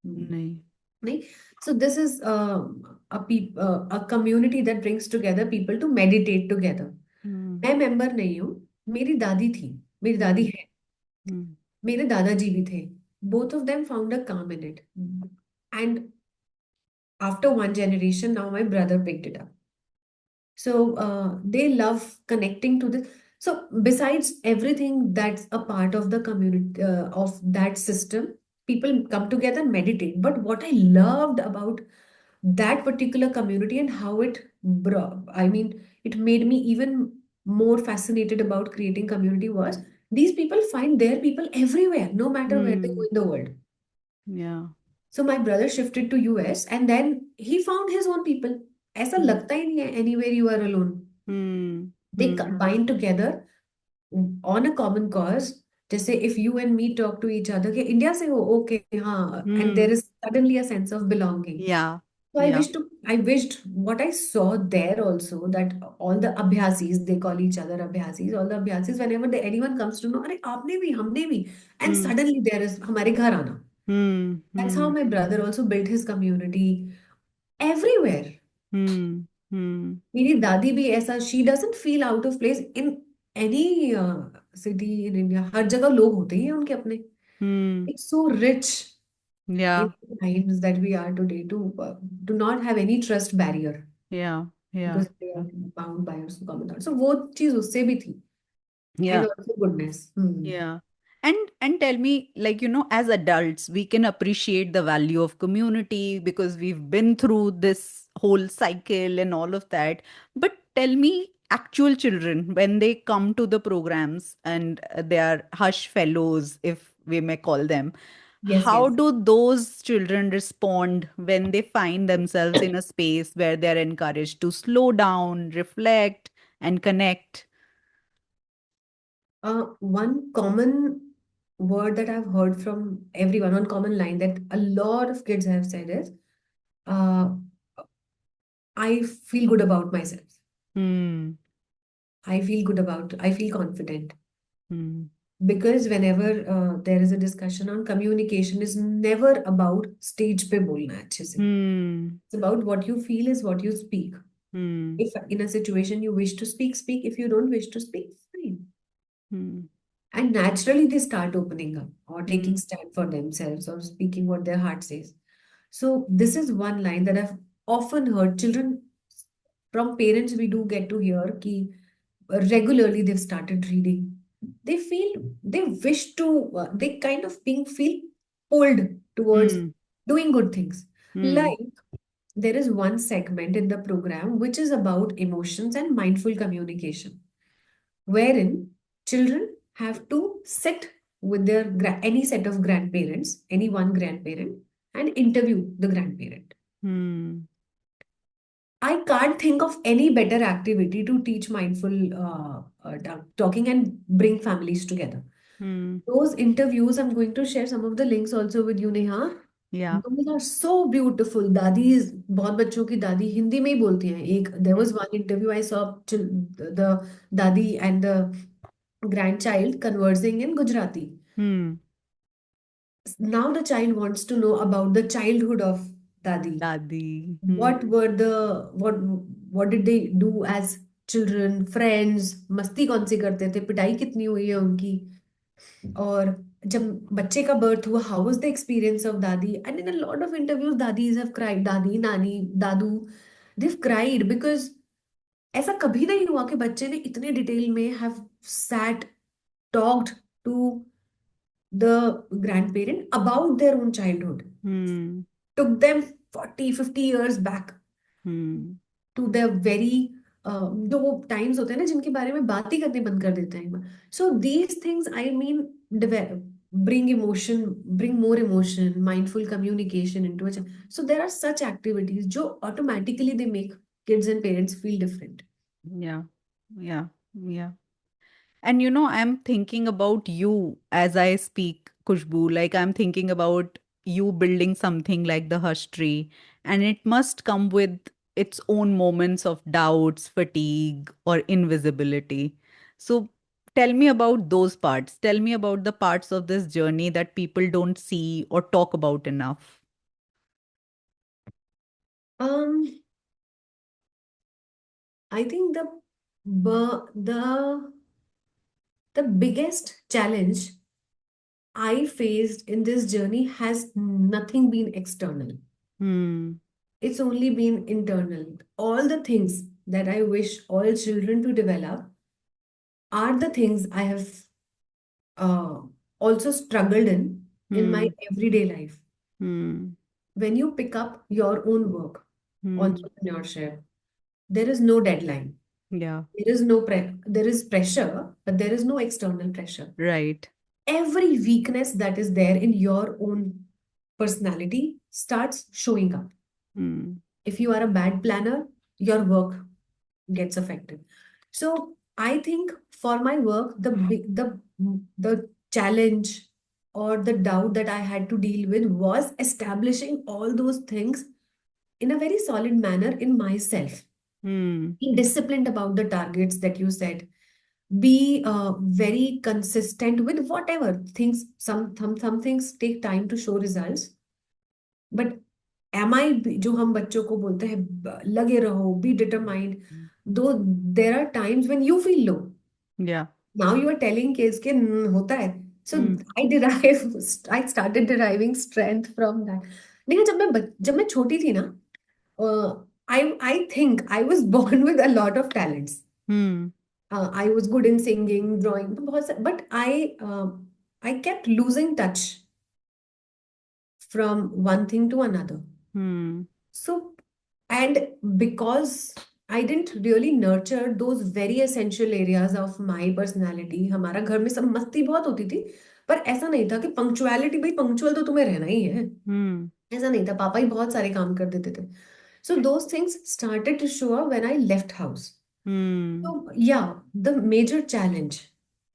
[SPEAKER 2] हम्म,
[SPEAKER 1] नहीं.
[SPEAKER 2] नहीं. So this is a community that brings together people to meditate together.
[SPEAKER 1] Hmm.
[SPEAKER 2] मैं मेंबर नहीं हूँ. मेरी दादी थी, मेरी दादी
[SPEAKER 1] Hmm.
[SPEAKER 2] है,
[SPEAKER 1] Hmm.
[SPEAKER 2] मेरे दादाजी भी थे. Both of them found a calm in it. And after one generation, now my brother picked it up. So they love connecting to this. So besides everything that's a part of the community, of that system, people come together and meditate. But what I loved about that particular community and how it brought, I mean, it made me even more fascinated about creating community was these people find their people everywhere, no matter where they go
[SPEAKER 1] Hmm.
[SPEAKER 2] in the world.
[SPEAKER 1] Yeah.
[SPEAKER 2] So my brother shifted to US and then he found his own people. ऐसा
[SPEAKER 1] Hmm.
[SPEAKER 2] लगता ही नहीं है anywhere you are alone.
[SPEAKER 1] Hmm.
[SPEAKER 2] They
[SPEAKER 1] Hmm.
[SPEAKER 2] combine together on a common cause. जैसे if you and me talk to each other कि India से हो, okay, हाँ, and there
[SPEAKER 1] Hmm.
[SPEAKER 2] is suddenly a sense of belonging.
[SPEAKER 1] Yeah.
[SPEAKER 2] So
[SPEAKER 1] Yeah.
[SPEAKER 2] I wished what I saw there also, that all the abhyasis, they call each other abhyasis, all the abhyasis, whenever anyone comes to know, अरे आपने भी, हमने भी, and
[SPEAKER 1] Hmm.
[SPEAKER 2] suddenly there is हमारे घर आना.
[SPEAKER 1] Hmm.
[SPEAKER 2] That's how
[SPEAKER 1] Hmm.
[SPEAKER 2] my brother also built his community everywhere.
[SPEAKER 1] Hmm. Hmm.
[SPEAKER 2] मेरी दादी भी ऐसा, she doesn't feel out of place in any city in India. हर जगह लोग होते ही हैं उनके अपने.
[SPEAKER 1] Hmm.
[SPEAKER 2] It's so rich in
[SPEAKER 1] Yeah.
[SPEAKER 2] the times that we are today to do not have any trust barrier
[SPEAKER 1] Yeah. Yeah.
[SPEAKER 2] because they are
[SPEAKER 1] Yeah.
[SPEAKER 2] bound by our common thought. So वो चीज उससे भी थी. And
[SPEAKER 1] Yeah.
[SPEAKER 2] also goodness. Hmm.
[SPEAKER 1] Yeah. And tell me, like, as adults, we can appreciate the value of community because we've been through this whole cycle and all of that. But tell me, actual children, when they come to the programs and they are hush fellows, if we may call them,
[SPEAKER 2] Yes,
[SPEAKER 1] how
[SPEAKER 2] yes.
[SPEAKER 1] do those children respond when they find themselves in a space where they're encouraged to slow down, reflect, and connect?
[SPEAKER 2] One common word that I've heard from everyone, one common line that a lot of kids have said is, uh, I feel good about myself.
[SPEAKER 1] Hmm.
[SPEAKER 2] I feel confident.
[SPEAKER 1] Hmm.
[SPEAKER 2] Because whenever there is a discussion on communication is never about stage पे बोलना अच्छे से.
[SPEAKER 1] Hmm.
[SPEAKER 2] It's about what you feel is what you speak.
[SPEAKER 1] Hmm.
[SPEAKER 2] If in a situation you wish to speak, speak. If you don't wish to speak, fine.
[SPEAKER 1] Hmm.
[SPEAKER 2] And naturally they start opening up or taking
[SPEAKER 1] Hmm.
[SPEAKER 2] stand for themselves or speaking what their heart says. So this is one line that I've often heard children from parents. We do get to hear ki regularly they've started reading. They feel they wish to they kind of being feel pulled towards
[SPEAKER 1] Hmm.
[SPEAKER 2] doing good things.
[SPEAKER 1] Hmm.
[SPEAKER 2] Like there is one segment in the program which is about emotions and mindful communication, wherein children have to sit with their any set of grandparents, any one grandparent, and interview the grandparent.
[SPEAKER 1] Hmm.
[SPEAKER 2] I can't think of any better activity to teach mindful talking and bring families together.
[SPEAKER 1] Hmm.
[SPEAKER 2] Those interviews, I'm going to share some of the links also with you, Neha.
[SPEAKER 1] Yeah.
[SPEAKER 2] Those are so beautiful. दादी, बहुत बच्चों की दादी हिंदी में ही बोलती हैं. एक there was one interview I saw the दादी and the grandchild conversing in Gujarati.
[SPEAKER 1] Hmm.
[SPEAKER 2] Now the child wants to know about the childhood of Dadi.
[SPEAKER 1] Dadi. Hmm.
[SPEAKER 2] What were the what did they do as children, friends, मस्ती कौन सी करते थे, पिटाई कितनी हुई है उनकी, और जब बच्चे का बर्थ हुआ, how was the experience of दादी. And in a lot of interviews dadis have cried, दादी, नानी, दादू, they've cried because ऐसा कभी नहीं हुआ कि बच्चे ने इतने डिटेल में have sat, talked to the grandparent about their own childhood,
[SPEAKER 1] Hmm.
[SPEAKER 2] took them 40, 50 years back
[SPEAKER 1] Hmm.
[SPEAKER 2] to their very जो वो टाइम्स होते हैं ना जिनके बारे में बात ही करने बंद कर देते हैं. So these things I mean bring emotion, bring more emotion, mindful communication into it. So there are such activities जो automatically they make kids and parents feel different.
[SPEAKER 1] Yeah. Yeah. Yeah. And I'm thinking about you as I speak, Khushboo. Like I'm thinking about you building something like the Hush Tree, and it must come with its own moments of doubts, fatigue, or invisibility. So tell me about those parts. Tell me about the parts of this journey that people don't see or talk about enough.
[SPEAKER 2] Um, I think the biggest challenge I faced in this journey has nothing been external.
[SPEAKER 1] Hmm.
[SPEAKER 2] It's only been internal. All the things that I wish all children to develop are the things I have uh, also struggled in my
[SPEAKER 1] Hmm.
[SPEAKER 2] everyday life.
[SPEAKER 1] Hmm.
[SPEAKER 2] When you pick up your own work,
[SPEAKER 1] Hmm.
[SPEAKER 2] entrepreneurship, there is no deadline.
[SPEAKER 1] Yeah.
[SPEAKER 2] There is pressure, but there is no external pressure.
[SPEAKER 1] Right.
[SPEAKER 2] Every weakness that is there in your own personality starts showing up.
[SPEAKER 1] Hmm.
[SPEAKER 2] If you are a bad planner, your work gets affected. So I think for my work, the challenge or the doubt that I had to deal with was establishing all those things in a very solid manner in myself.
[SPEAKER 1] Hmm.
[SPEAKER 2] Be disciplined about the targets that you set. Be very consistent with whatever things. Some things take time to show results, but am I जो हम बच्चों को बोलते हैं लगे रहो, be determined, though there are times when you feel low.
[SPEAKER 1] Yeah.
[SPEAKER 2] Now you are telling kids कि होता है. So
[SPEAKER 1] Hmm.
[SPEAKER 2] I started deriving strength from that. नहीं, जब मैं छोटी थी ना, I think I was born with a lot of talents.
[SPEAKER 1] Hmm.
[SPEAKER 2] I was good in singing, drawing, but I kept losing touch from one thing to another.
[SPEAKER 1] Hmm.
[SPEAKER 2] So, and because I didn't really nurture those very essential areas of my personality, हमारा घर में सब मस्ती बहुत होती थी, पर ऐसा नहीं था कि पंक्चुअलिटी, भाई पंक्चुअल तो तुम्हें रहना ही है.
[SPEAKER 1] Hmm.
[SPEAKER 2] ऐसा नहीं था, पापा ही बहुत सारे काम कर देते थे. So those things started to show up when I left house.
[SPEAKER 1] Hmm.
[SPEAKER 2] So yeah, the major challenge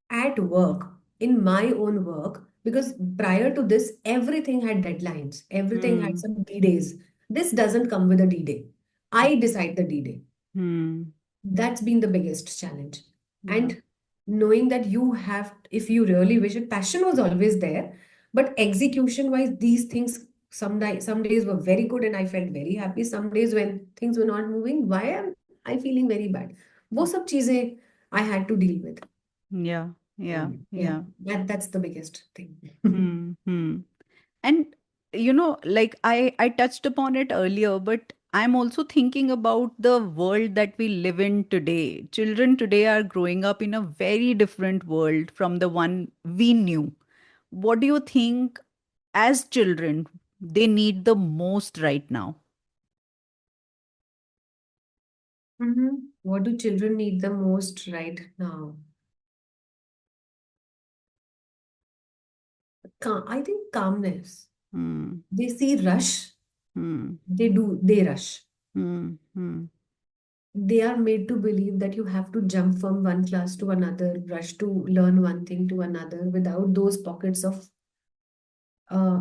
[SPEAKER 2] at work, in my own work, because prior to this, everything had deadlines, everything had
[SPEAKER 1] Hmm.
[SPEAKER 2] some D-days. This doesn't come with a D-day. I decide the D-day.
[SPEAKER 1] Hmm.
[SPEAKER 2] That's been the biggest challenge.
[SPEAKER 1] Yeah.
[SPEAKER 2] And knowing that you have, if you really wish it, passion was always there, but execution wise, these things some days were very good and I felt very happy. Some days when things were not moving, why am I feeling very bad? वो सब चीजें I had to deal with.
[SPEAKER 1] Yeah. Yeah.
[SPEAKER 2] Yeah,
[SPEAKER 1] Yeah.
[SPEAKER 2] that's the biggest thing.
[SPEAKER 1] Hmm. Hmm. And like I touched upon it earlier, but I'm also thinking about the world that we live in today. Children today are growing up in a very different world from the one we knew. What do you think as children they need the most right now?
[SPEAKER 2] What do children need the most right now? I think calmness.
[SPEAKER 1] Hmm.
[SPEAKER 2] They see rush,
[SPEAKER 1] Hmm.
[SPEAKER 2] they rush.
[SPEAKER 1] Hmm. Hmm.
[SPEAKER 2] They are made to believe that you have to jump from one class to another, rush to learn one thing to another without those pockets of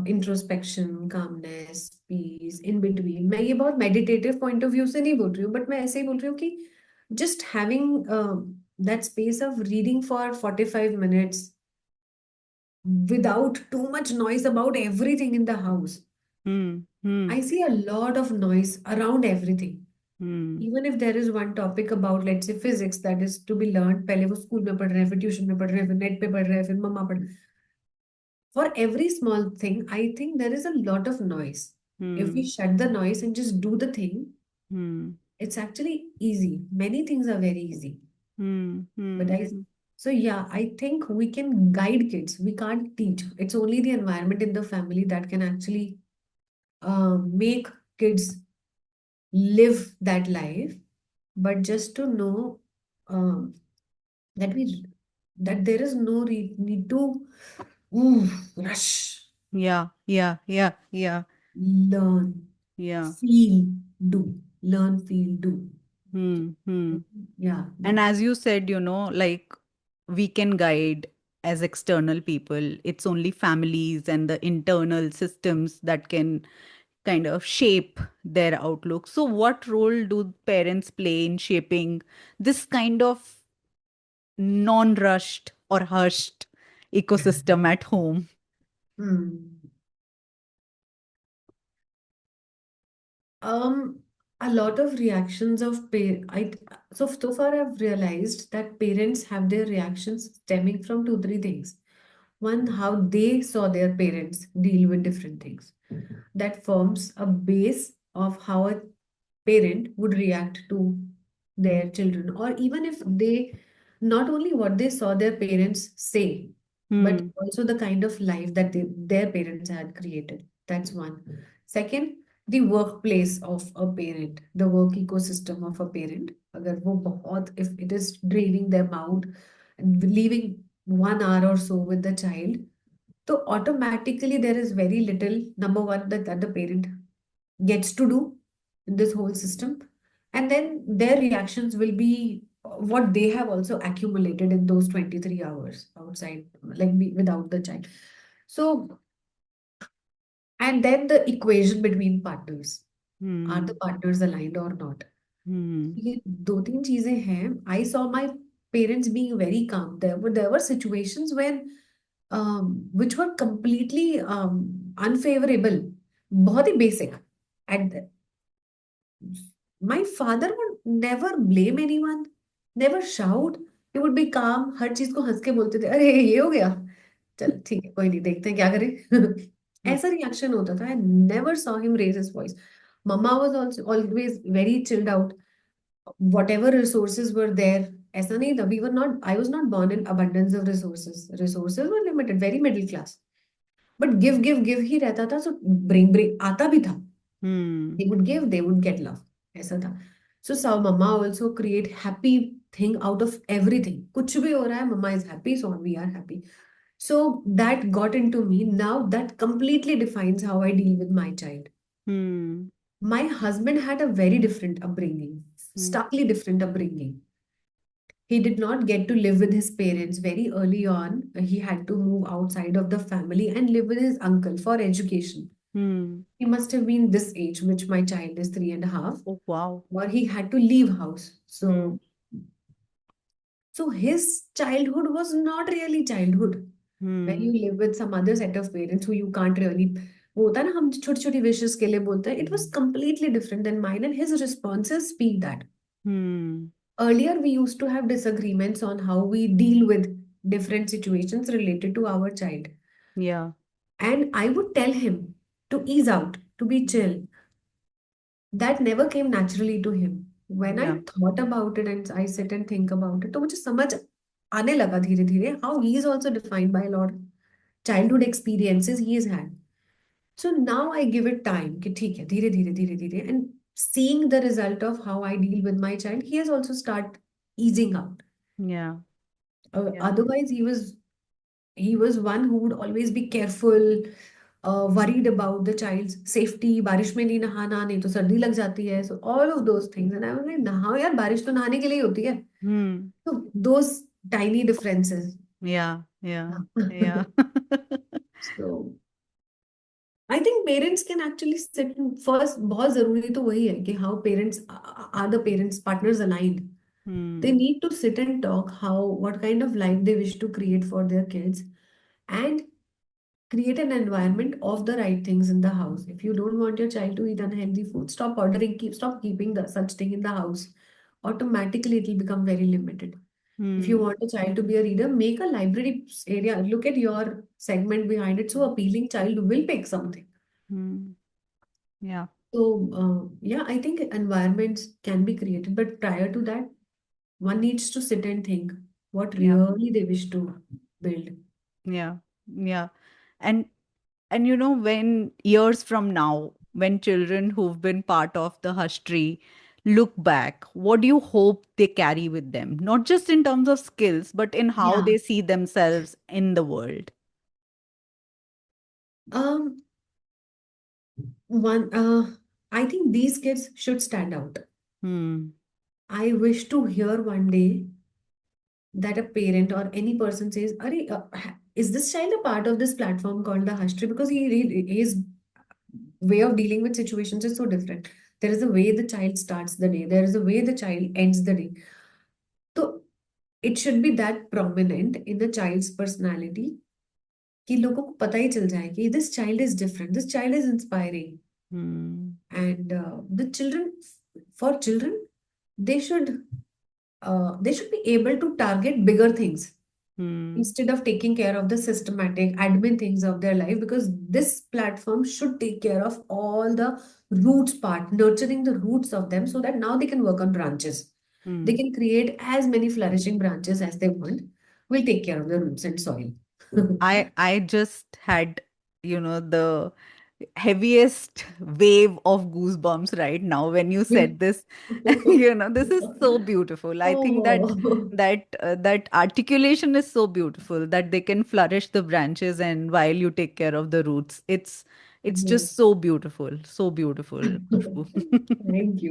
[SPEAKER 2] introspection, calmness, peace, in between. मैं ये बहुत meditative point of view से नहीं बोल रही हूँ, but मैं ऐसे ही बोल रही हूँ कि just having that space of reading for 45 minutes without too much noise about everything in the house.
[SPEAKER 1] Hmm. Hmm.
[SPEAKER 2] I see a lot of noise around everything.
[SPEAKER 1] Hmm.
[SPEAKER 2] Even if there is one topic about, let's say, physics that is to be learned, पहले वो school में पढ़ रहे हैं, फिर tuition में पढ़ रहे हैं, फिर नेट पे पढ़ रहे हैं, फिर मम्मा पढ़. For every small thing, I think there is a lot of noise. If we
[SPEAKER 1] Hmm.
[SPEAKER 2] shut the noise and just do the thing,
[SPEAKER 1] Hmm.
[SPEAKER 2] it's actually easy. Many things are very easy.
[SPEAKER 1] Hmm.
[SPEAKER 2] But
[SPEAKER 1] Hmm.
[SPEAKER 2] I, so yeah, I think we can guide kids. We can't teach. It's only the environment in the family that can actually make kids live that life. But just to know um, that we that there is no need to ooh, rush,
[SPEAKER 1] Yeah. Yeah. Yeah. Yeah.
[SPEAKER 2] learn,
[SPEAKER 1] Yeah.
[SPEAKER 2] feel, do, learn, feel, do.
[SPEAKER 1] Hmm. Hmm.
[SPEAKER 2] Yeah.
[SPEAKER 1] And as you said, like we can guide as external people. It's only families and the internal systems that can kind of shape their outlook. So, what role do parents play in shaping this kind of non rushed or hushed ecosystem at home?
[SPEAKER 2] Hmm. Um, a lot of reactions of so far I've realized that parents have their reactions stemming from two, three things. One, how they saw their parents deal with different things. That forms a base of how a parent would react to their children, or even if they, not only what they saw their parents say, but
[SPEAKER 1] Hmm.
[SPEAKER 2] also the kind of life that their parents had created. That's one. Second, the workplace of a parent, the work ecosystem of a parent. अगर वो बहुत, if it is draining them out, leaving 1 hour or so with the child, so automatically there is very little, number one, that the parent gets to do in this whole system. And then their reactions will be what they have also accumulated in those 23 hours outside, like without the child. So, and then the equation between partners. Are the
[SPEAKER 1] Hmm.
[SPEAKER 2] partners aligned or not?
[SPEAKER 1] Hmm.
[SPEAKER 2] ये दो तीन चीजें हैं. I saw my parents being very calm. There were situations when which were completely unfavorable. बहुत ही basic. And my father would never blame anyone, never shout. He would be calm. हर चीज को हंस के बोलते थे, अरे ये हो गया, चल ठीक है, कोई नहीं, देखते हैं क्या करें.
[SPEAKER 1] Hmm.
[SPEAKER 2] ऐसा रिएक्शन होता था. I never saw him raise his voice. Mama was also always very chilled out. Whatever resources were there, ऐसा नहीं था. We were not. I was not born in abundance of resources. Resources were limited, very middle class. But give ही रहता था. So bring आता भी था.
[SPEAKER 1] Hmm.
[SPEAKER 2] They would give, they would get love. ऐसा था. So saw mama also create happy thing out of everything. कुछ भी हो रहा है, mama is happy, so we are happy. So that got into me. Now that completely defines how I deal with my child.
[SPEAKER 1] Hmm.
[SPEAKER 2] My husband had a very different upbringing,
[SPEAKER 1] Hmm.
[SPEAKER 2] starkly different upbringing. He did not get to live with his parents very early on. He had to move outside of the family and live with his uncle for education.
[SPEAKER 1] Hmm.
[SPEAKER 2] He must have been this age, which my child is 3.5,
[SPEAKER 1] Oh, wow.
[SPEAKER 2] or he had to leave house.
[SPEAKER 1] Hmm.
[SPEAKER 2] So his childhood was not really childhood. When
[SPEAKER 1] Hmm.
[SPEAKER 2] you live with some other set of parents who you can't really, वो होता है ना, हम छोटी छोटी wishes के लिए बोलते हैं. It was completely different than mine, and his responses speak that.
[SPEAKER 1] Hmm.
[SPEAKER 2] Earlier, we used to have disagreements on how we deal with different situations related to our child.
[SPEAKER 1] Yeah.
[SPEAKER 2] And I would tell him to ease out, to be chill. That never came naturally to him. When I
[SPEAKER 1] Yeah.
[SPEAKER 2] thought about it and I sit and think about it, तो मुझे समझ आने लगा धीरे धीरे how he is also defined by a lot of childhood experiences he has had. So now I give it time कि ठीक है, धीरे धीरे, and seeing the result of how I deal with my child, he has also start easing out.
[SPEAKER 1] Yeah. Yeah.
[SPEAKER 2] Otherwise, he was one who would always be careful, worried about the child's safety. बारिश में नहीं नहाना, नहीं तो सर्दी लग जाती है. So all of those things. And I was like, नहाओ यार, बारिश तो नहाने के लिए ही होती है.
[SPEAKER 1] Hmm.
[SPEAKER 2] So those tiny differences.
[SPEAKER 1] Yeah. Yeah. Yeah.
[SPEAKER 2] So I think parents can actually sit first. बहुत जरूरी तो वही है कि how parents are the parents partners aligned. They
[SPEAKER 1] Hmm.
[SPEAKER 2] need to sit and talk how what kind of life they wish to create for their kids, and create an environment of the right things in the house. If you don't want your child to eat unhealthy food, stop keeping such thing in the house. Automatically, it will become very limited. If you
[SPEAKER 1] Hmm.
[SPEAKER 2] want a child to be a reader, make a library area. Look at your segment behind it. So appealing, child will pick something.
[SPEAKER 1] Hmm. Yeah.
[SPEAKER 2] So yeah, I think environments can be created, but prior to that, one needs to sit and think what
[SPEAKER 1] Yeah.
[SPEAKER 2] really they wish to build.
[SPEAKER 1] Yeah. Yeah. And when years from now, when children who've been part of the hush tree look back, what do you hope they carry with them? Not just in terms of skills, but in how
[SPEAKER 2] Yeah.
[SPEAKER 1] they see themselves in the world.
[SPEAKER 2] Um, One, I think these kids should stand out.
[SPEAKER 1] Hmm.
[SPEAKER 2] I wish to hear one day that a parent or any person says, Are, is this child a part of this platform called the Hush Tree? Because his way of dealing with situations is so different. There is a way the child starts the day, there is a way the child ends the day. So it should be that prominent in the child's personality कि लोगों को पता ही चल जाए कि this child is different, this child is inspiring.
[SPEAKER 1] Hmm.
[SPEAKER 2] And the children, for children, they should they should be able to target bigger things
[SPEAKER 1] Hmm.
[SPEAKER 2] instead of taking care of the systematic admin things of their life, because this platform should take care of all the roots part, nurturing the roots of them so that now they can work on branches. They
[SPEAKER 1] Hmm.
[SPEAKER 2] can create as many flourishing branches as they want. We'll take care of the roots and soil.
[SPEAKER 1] I just had, the heaviest wave of goosebumps right now when you said this. This is so beautiful. I think that
[SPEAKER 2] Oh.
[SPEAKER 1] that articulation is so beautiful that they can flourish the branches and while you take care of the roots. It's
[SPEAKER 2] Yeah.
[SPEAKER 1] just so beautiful, Khushbu.
[SPEAKER 2] Thank you.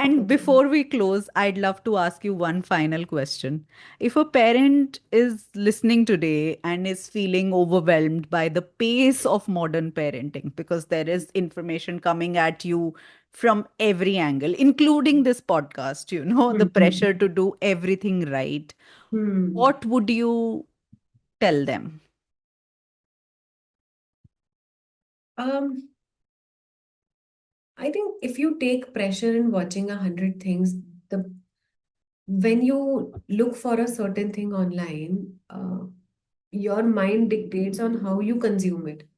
[SPEAKER 1] And before we close, I'd love to ask you one final question. If a parent is listening today and is feeling overwhelmed by the pace of modern parenting, because there is information coming at you from every angle, including this podcast, the pressure
[SPEAKER 2] Mhm.
[SPEAKER 1] to do everything right,
[SPEAKER 2] Hmm.
[SPEAKER 1] what would you tell them?
[SPEAKER 2] Um, I think if you take pressure in watching 100 things, the when you look for a certain thing online, your mind dictates on how you consume it.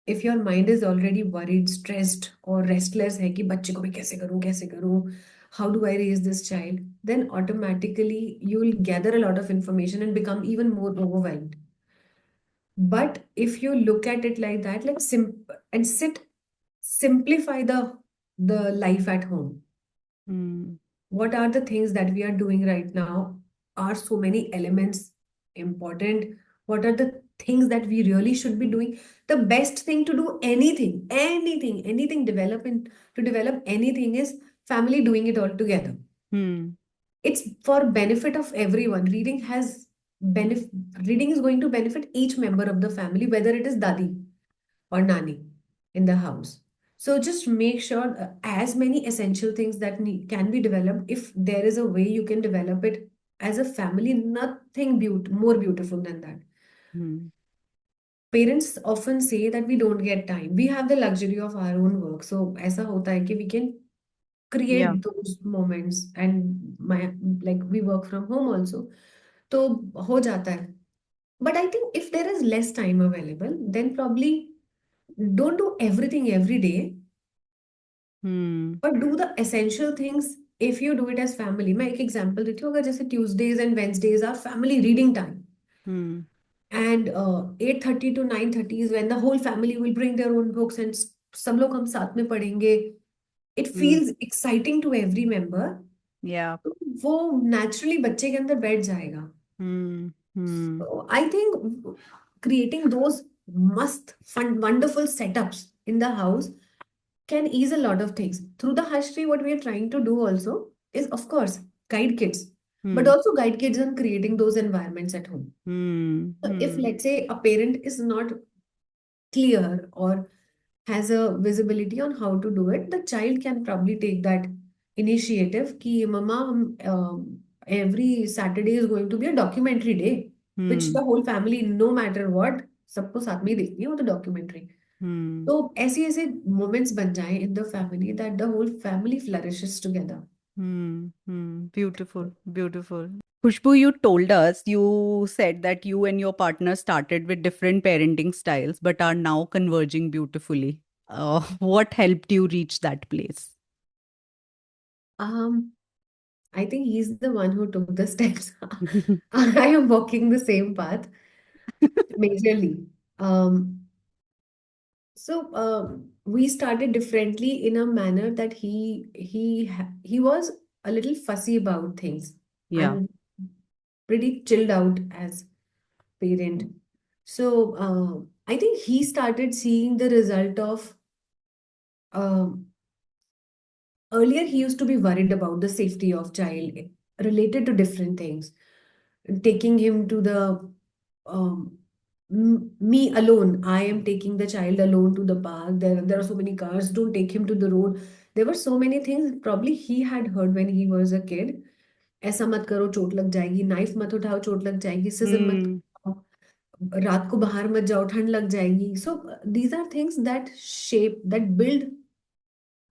[SPEAKER 2] If your mind is already worried, stressed, or restless, है कि बच्चे को मैं कैसे करूँ, how do I raise this child? Then automatically you will gather a lot of information and become even more overwhelmed. But if you look at it like that, like and simplify the life at home.
[SPEAKER 1] Hmm.
[SPEAKER 2] What are the things that we are doing right now? Are so many elements important? What are the things that we really should be doing? The best thing to do anything to develop anything is family doing it all together.
[SPEAKER 1] Hmm.
[SPEAKER 2] It's for benefit of everyone. Benefit reading is going to benefit each member of the family, whether it is dadi or nani in the house. So just make sure as many essential things that can be developed. If there is a way you can develop it as a family, nothing more beautiful than that.
[SPEAKER 1] Hmm.
[SPEAKER 2] Parents often say that we don't get time. We have the luxury of our own work. So ऐसा होता है कि we can create
[SPEAKER 1] Yeah.
[SPEAKER 2] those moments, and my like we work from home also. तो हो जाता है. But I think if there is less time available, then probably don't do everything every day,
[SPEAKER 1] Hmm.
[SPEAKER 2] but do the essential things. If you do it as family, मैं एक example देती हूँ. अगर जैसे Tuesdays and Wednesdays are family reading time,
[SPEAKER 1] Hmm.
[SPEAKER 2] and 8:30 to 9:30 is when the whole family will bring their own books and सब लोग हम साथ में पढ़ेंगे. It
[SPEAKER 1] Hmm.
[SPEAKER 2] feels exciting to every member.
[SPEAKER 1] Yeah.
[SPEAKER 2] तो वो naturally बच्चे के अंदर बैठ जाएगा.
[SPEAKER 1] Hmm. Hmm.
[SPEAKER 2] So I think creating those must fun wonderful setups in the house can ease a lot of things. Through the Hush Tree, what we are trying to do also is, of course, guide kids, but
[SPEAKER 1] Hmm.
[SPEAKER 2] also guide kids on creating those environments at home.
[SPEAKER 1] Hmm.
[SPEAKER 2] So if,
[SPEAKER 1] Hmm.
[SPEAKER 2] let's say, a parent is not clear or has a visibility on how to do it, the child can probably take that initiative कि mama every Saturday is going to be a documentary day, which
[SPEAKER 1] Hmm.
[SPEAKER 2] the whole family, no matter what, सबको साथ में ही देखनी है वो तो documentary.
[SPEAKER 1] Hmm.
[SPEAKER 2] तो ऐसे ऐसे moments बन जाएं in the family that the whole family flourishes together.
[SPEAKER 1] Hmm. Hmm. Beautiful. Beautiful. Khushbu, you told us, you said that you and your partner started with different parenting styles but are now converging beautifully. What helped you reach that place?
[SPEAKER 2] Um, I think he's the one who took the steps. I am walking the same path majorly. Um, we started differently in a manner that he was a little fussy about things.
[SPEAKER 1] Yeah.
[SPEAKER 2] I'm pretty chilled out as parent. So I think he started seeing the result of um, Earlier, he used to be worried about the safety of child related to different things, taking him to the um, me alone. I am taking the child alone to the park. There are so many cars. Don't take him to the road. There were so many things probably he had heard when he was a kid. ऐसा मत करो चोट लग जाएगी, knife मत उठाओ चोट लग जाएगी, सिजर मत
[SPEAKER 1] Hmm.
[SPEAKER 2] खाओ, रात को बाहर मत जाओ ठंड लग जाएगी. So these are things that shape, that build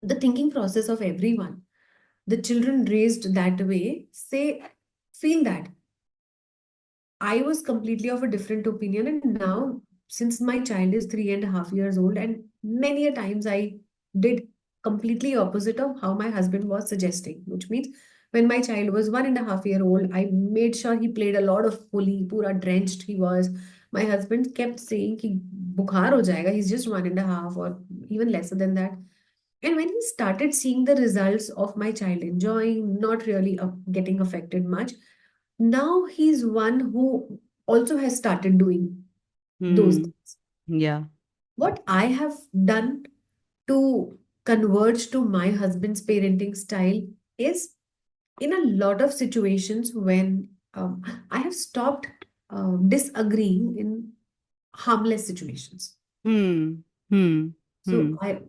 [SPEAKER 2] the thinking process of everyone. The children raised that way say, feel that. I was completely of a different opinion, and now, since my child is 3.5 years old, and many a times I did completely opposite of how my husband was suggesting, which means when my child was 1.5 year old, I made sure he played a lot of fully, pura drenched he was. My husband kept saying कि बुखार हो जाएगा, he's just 1.5 or even lesser than that. And when he started seeing the results of my child enjoying, not really getting affected much, now he's one who also has started doing those
[SPEAKER 1] Hmm.
[SPEAKER 2] things.
[SPEAKER 1] Yeah.
[SPEAKER 2] What I have done to converge to my husband's parenting style is, in a lot of situations when I have stopped disagreeing in harmless situations.
[SPEAKER 1] Hmm. Hmm.
[SPEAKER 2] So
[SPEAKER 1] Hmm.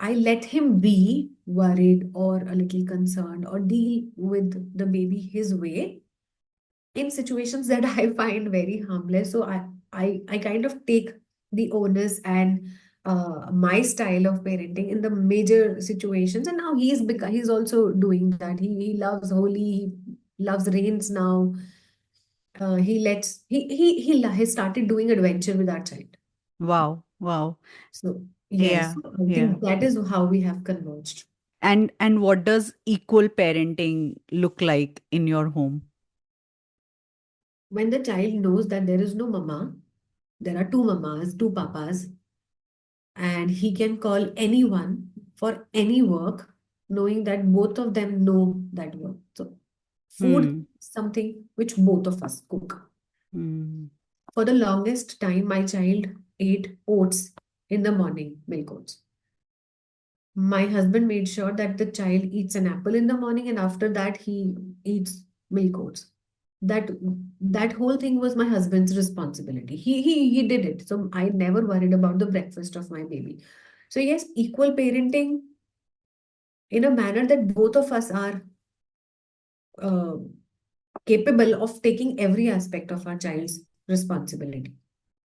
[SPEAKER 2] I let him be worried or a little concerned or deal with the baby his way in situations that I find very harmless. So I kind of take the onus and my style of parenting in the major situations. And now he's also doing that. He loves Holi. He loves rains now. He lets he started doing adventure with our child.
[SPEAKER 1] Wow. Wow.
[SPEAKER 2] So yes,
[SPEAKER 1] Yeah.
[SPEAKER 2] so I
[SPEAKER 1] Yeah.
[SPEAKER 2] think that is how we have converged.
[SPEAKER 1] And what does equal parenting look like in your home?
[SPEAKER 2] When the child knows that there is no mama, there are two mamas, two papas, and he can call anyone for any work, knowing that both of them know that work. So, food
[SPEAKER 1] Hmm.
[SPEAKER 2] is something which both of us cook.
[SPEAKER 1] Hmm.
[SPEAKER 2] For the longest time, my child ate oats in the morning, milk oats. My husband made sure that the child eats an apple in the morning, and after that, he eats milk oats. That whole thing was my husband's responsibility. He did it. So I never worried about the breakfast of my baby. So yes, equal parenting in a manner that both of us are uh, capable of taking every aspect of our child's responsibility.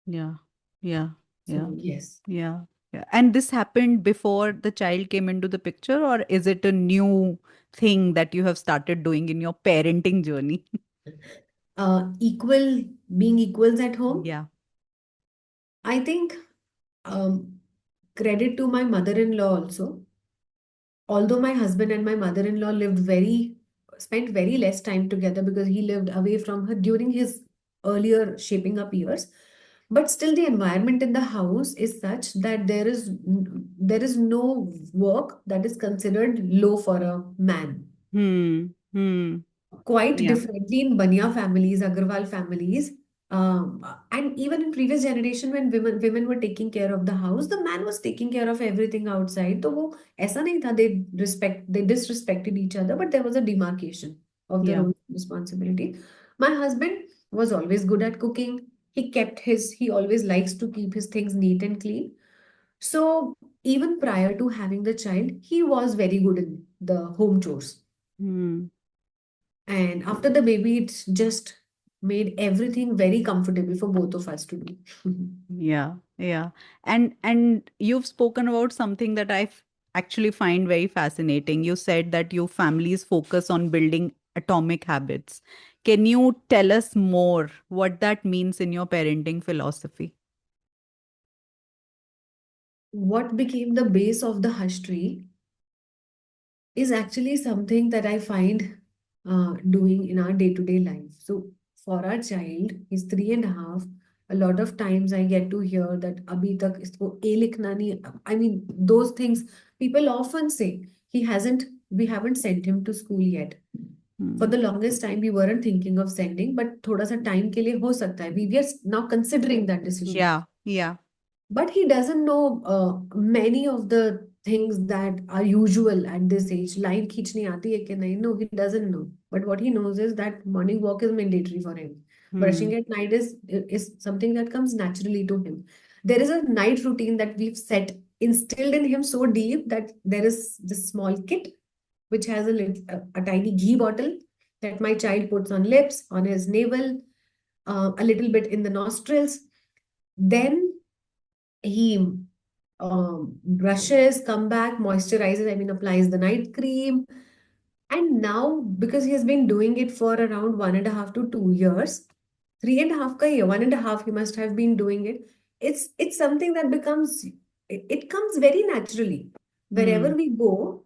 [SPEAKER 1] Yeah. Yeah. Yeah.
[SPEAKER 2] So yes.
[SPEAKER 1] Yeah. Yeah. And this happened before the child came into the picture, or is it a new thing that you have started doing in your parenting journey?
[SPEAKER 2] Equal, being equals at home.
[SPEAKER 1] Yeah.
[SPEAKER 2] I think credit to my mother-in-law also. Although my husband and my mother-in-law spent very less time together because he lived away from her during his earlier shaping up years, but still the environment in the house is such that there is no work that is considered low for a man.
[SPEAKER 1] Hmm. Hmm.
[SPEAKER 2] Quite
[SPEAKER 1] Yeah.
[SPEAKER 2] differently in Banya families, Agarwal families, and even in previous generation when women were taking care of the house, the man was taking care of everything outside. तो वो ऐसा नहीं था, they disrespected each other, but there was a demarcation of the
[SPEAKER 1] Yeah.
[SPEAKER 2] role responsibility. My husband was always good at cooking. He always likes to keep his things neat and clean. So even prior to having the child, he was very good in the home chores.
[SPEAKER 1] Hmm.
[SPEAKER 2] And after the baby, it's just made everything very comfortable for both of us to do.
[SPEAKER 1] Yeah, yeah. And you've spoken about something that actually find very fascinating. You said that your families focus on building atomic habits. Can you tell us more what that means in your parenting philosophy?
[SPEAKER 2] What became the base of the hush tree is actually something that I find doing in our day-to-day life. So for our child, he's 3.5. A lot of times I get to hear that abhi tak isko a likhna nahi. I mean, those things people often say. We haven't sent him to school yet. For
[SPEAKER 1] Hmm.
[SPEAKER 2] the longest time, we weren't thinking of sending, but thoda sa time ke liye ho sakta hai. We are now considering that decision.
[SPEAKER 1] Yeah, yeah.
[SPEAKER 2] but he doesn't know many of the things that are usual at this age. Line खींचनी आती है कि नहीं? No, he doesn't know. But what he knows is that morning walk is mandatory for him.
[SPEAKER 1] Hmm.
[SPEAKER 2] Brushing at night is something that comes naturally to him. There is a night routine that we've set, instilled in him so deep that there is this small kit which has a tiny ghee bottle that my child puts on lips, on his navel, a little bit in the nostrils. Then he brushes, come back, moisturizes, I mean, applies the night cream. And now, because he has been doing it for around 1.5 to 2 years, 3.5 year, 1.5, he must have been doing it. It's something that becomes, it comes very naturally. Wherever
[SPEAKER 1] Hmm.
[SPEAKER 2] we go,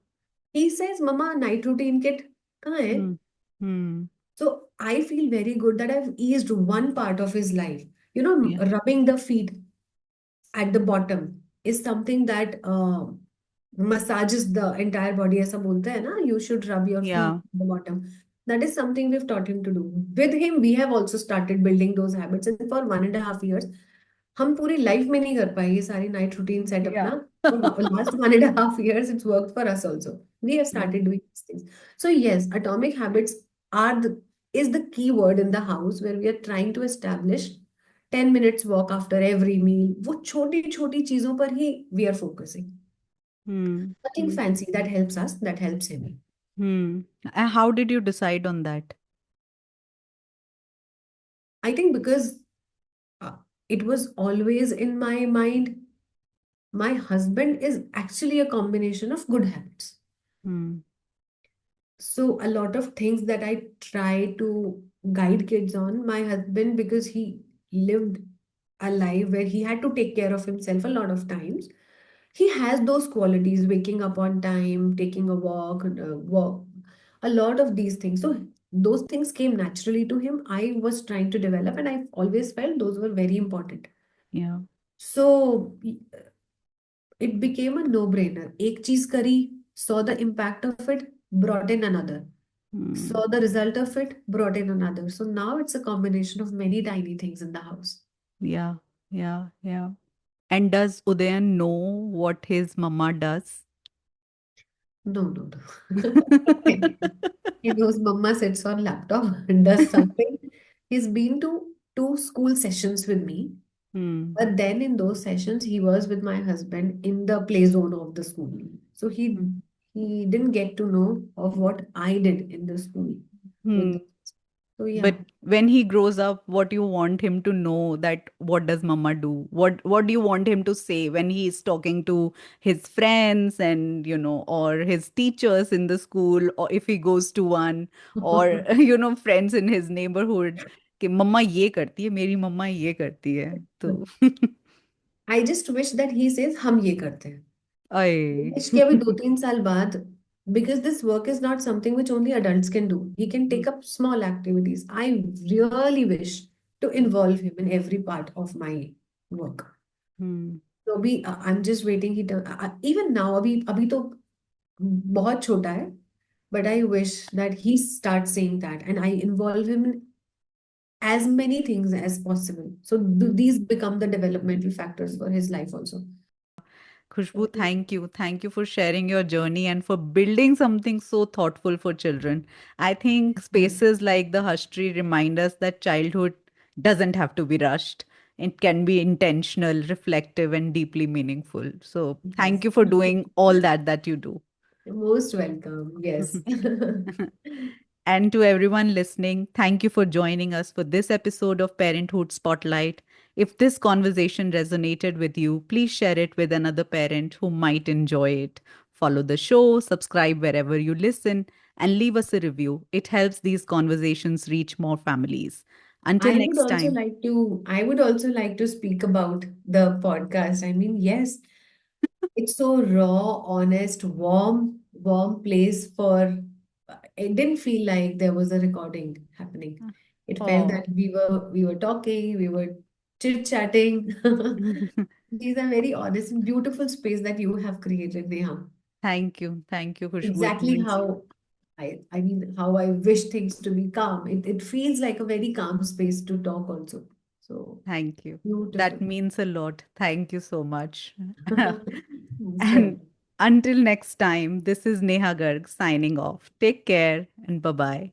[SPEAKER 2] he says, Mama, night routine kit, kahan hai?
[SPEAKER 1] Hmm. Hmm.
[SPEAKER 2] So I feel very good that I've eased one part of his life.
[SPEAKER 1] Yeah.
[SPEAKER 2] Rubbing the feet at the bottom is something that massages the entire body. ऐसा बोलते हैं ना, you should rub your feet
[SPEAKER 1] Yeah.
[SPEAKER 2] at the bottom. That is something we've taught him to do. With him, we have also started building those habits. And for 1.5 years, हम पूरी life में नहीं कर पाए ये सारी नाइट रूटीन सेट अपना.
[SPEAKER 1] Yeah.
[SPEAKER 2] For last 1.5 years, it's worked for us also. We have
[SPEAKER 1] Yeah.
[SPEAKER 2] started doing these things. So yes, atomic habits are the is the key word in the house where we are trying to establish 10 minutes walk after every meal. वो छोटी छोटी चीजों पर ही we are focusing.
[SPEAKER 1] Hmm.
[SPEAKER 2] Nothing
[SPEAKER 1] Hmm.
[SPEAKER 2] fancy that helps us, that helps him.
[SPEAKER 1] Hmm. And how did you decide on that?
[SPEAKER 2] I think because uh, it was always in my mind, my husband is actually a combination of good habits.
[SPEAKER 1] Hmm.
[SPEAKER 2] So a lot of things that I try to guide kids on, my husband, because he lived a life where he had to take care of himself a lot of times, he has those qualities, waking up on time, taking a walk, a lot of these things. So those things came naturally to him. I was trying to develop, and I always felt those were very important.
[SPEAKER 1] Yeah.
[SPEAKER 2] So it became a no-brainer. एक चीज करी, saw the impact of it, brought in another.
[SPEAKER 1] Hmm.
[SPEAKER 2] Saw the result of it, brought in another. So now it's a combination of many tiny things in the house.
[SPEAKER 1] Yeah. Yeah. Yeah. And does Udayan know what his mama does?
[SPEAKER 2] No, no, no. He knows Mama sits on laptop and does something. He's been to two school sessions with me,
[SPEAKER 1] Hmm.
[SPEAKER 2] but then in those sessions he was with my husband in the play zone of the school. So he didn't get to know of what I did in the school with
[SPEAKER 1] Hmm.
[SPEAKER 2] the kids. So yeah.
[SPEAKER 1] But when he grows up, what do you want him to know that what does mama do? What do you want him to say when he is talking to his friends and or his teachers in the school, or if he goes to one, or friends in his neighborhood कि मम्मा ये करती है, मेरी मम्मा ये करती है. तो
[SPEAKER 2] I just wish that he says हम ये करते हैं.
[SPEAKER 1] अय
[SPEAKER 2] इसके अभी 2-3 साल बाद, because this work is not something which only adults can do. He can take up small activities. I really wish to involve him in every part of my work.
[SPEAKER 1] Hmm
[SPEAKER 2] So अभी I'm just waiting. Even now अभी अभी तो बहुत छोटा है, but I wish that he starts saying that and I involve him in as many things as possible. So these become the developmental factors for his life also.
[SPEAKER 1] Khushbu, thank you. Thank you for sharing your journey and for building something so thoughtful for children. I think spaces like the Hush Tree remind us that childhood doesn't have to be rushed. It can be intentional, reflective, and deeply meaningful. So, thank
[SPEAKER 2] Yes.
[SPEAKER 1] you for doing all that you do.
[SPEAKER 2] Most welcome. Yes.
[SPEAKER 1] And to everyone listening, thank you for joining us for this episode of Parenthood Spotlight. If this conversation resonated with you, please share it with another parent who might enjoy it. Follow the show, subscribe wherever you listen, and leave us a review. It helps these conversations reach more families. Until next time.
[SPEAKER 2] I would also like to speak about the podcast. I mean, yes, it's so raw, honest, warm place for, it didn't feel like there was a recording happening. It felt
[SPEAKER 1] Oh,
[SPEAKER 2] that we were talking, we were chit-chatting. These are very honest and beautiful space that you have created, Neha.
[SPEAKER 1] thank you. Thank you, Khushbu. It
[SPEAKER 2] Exactly
[SPEAKER 1] means
[SPEAKER 2] how I mean how I wish things to be calm. It feels like a very calm space to talk also. So
[SPEAKER 1] Thank you. That
[SPEAKER 2] beautiful.
[SPEAKER 1] means a lot. Thank you so much.
[SPEAKER 2] Most
[SPEAKER 1] And
[SPEAKER 2] welcome.
[SPEAKER 1] until next time, this is Neha Garg signing off. Take care and bye bye.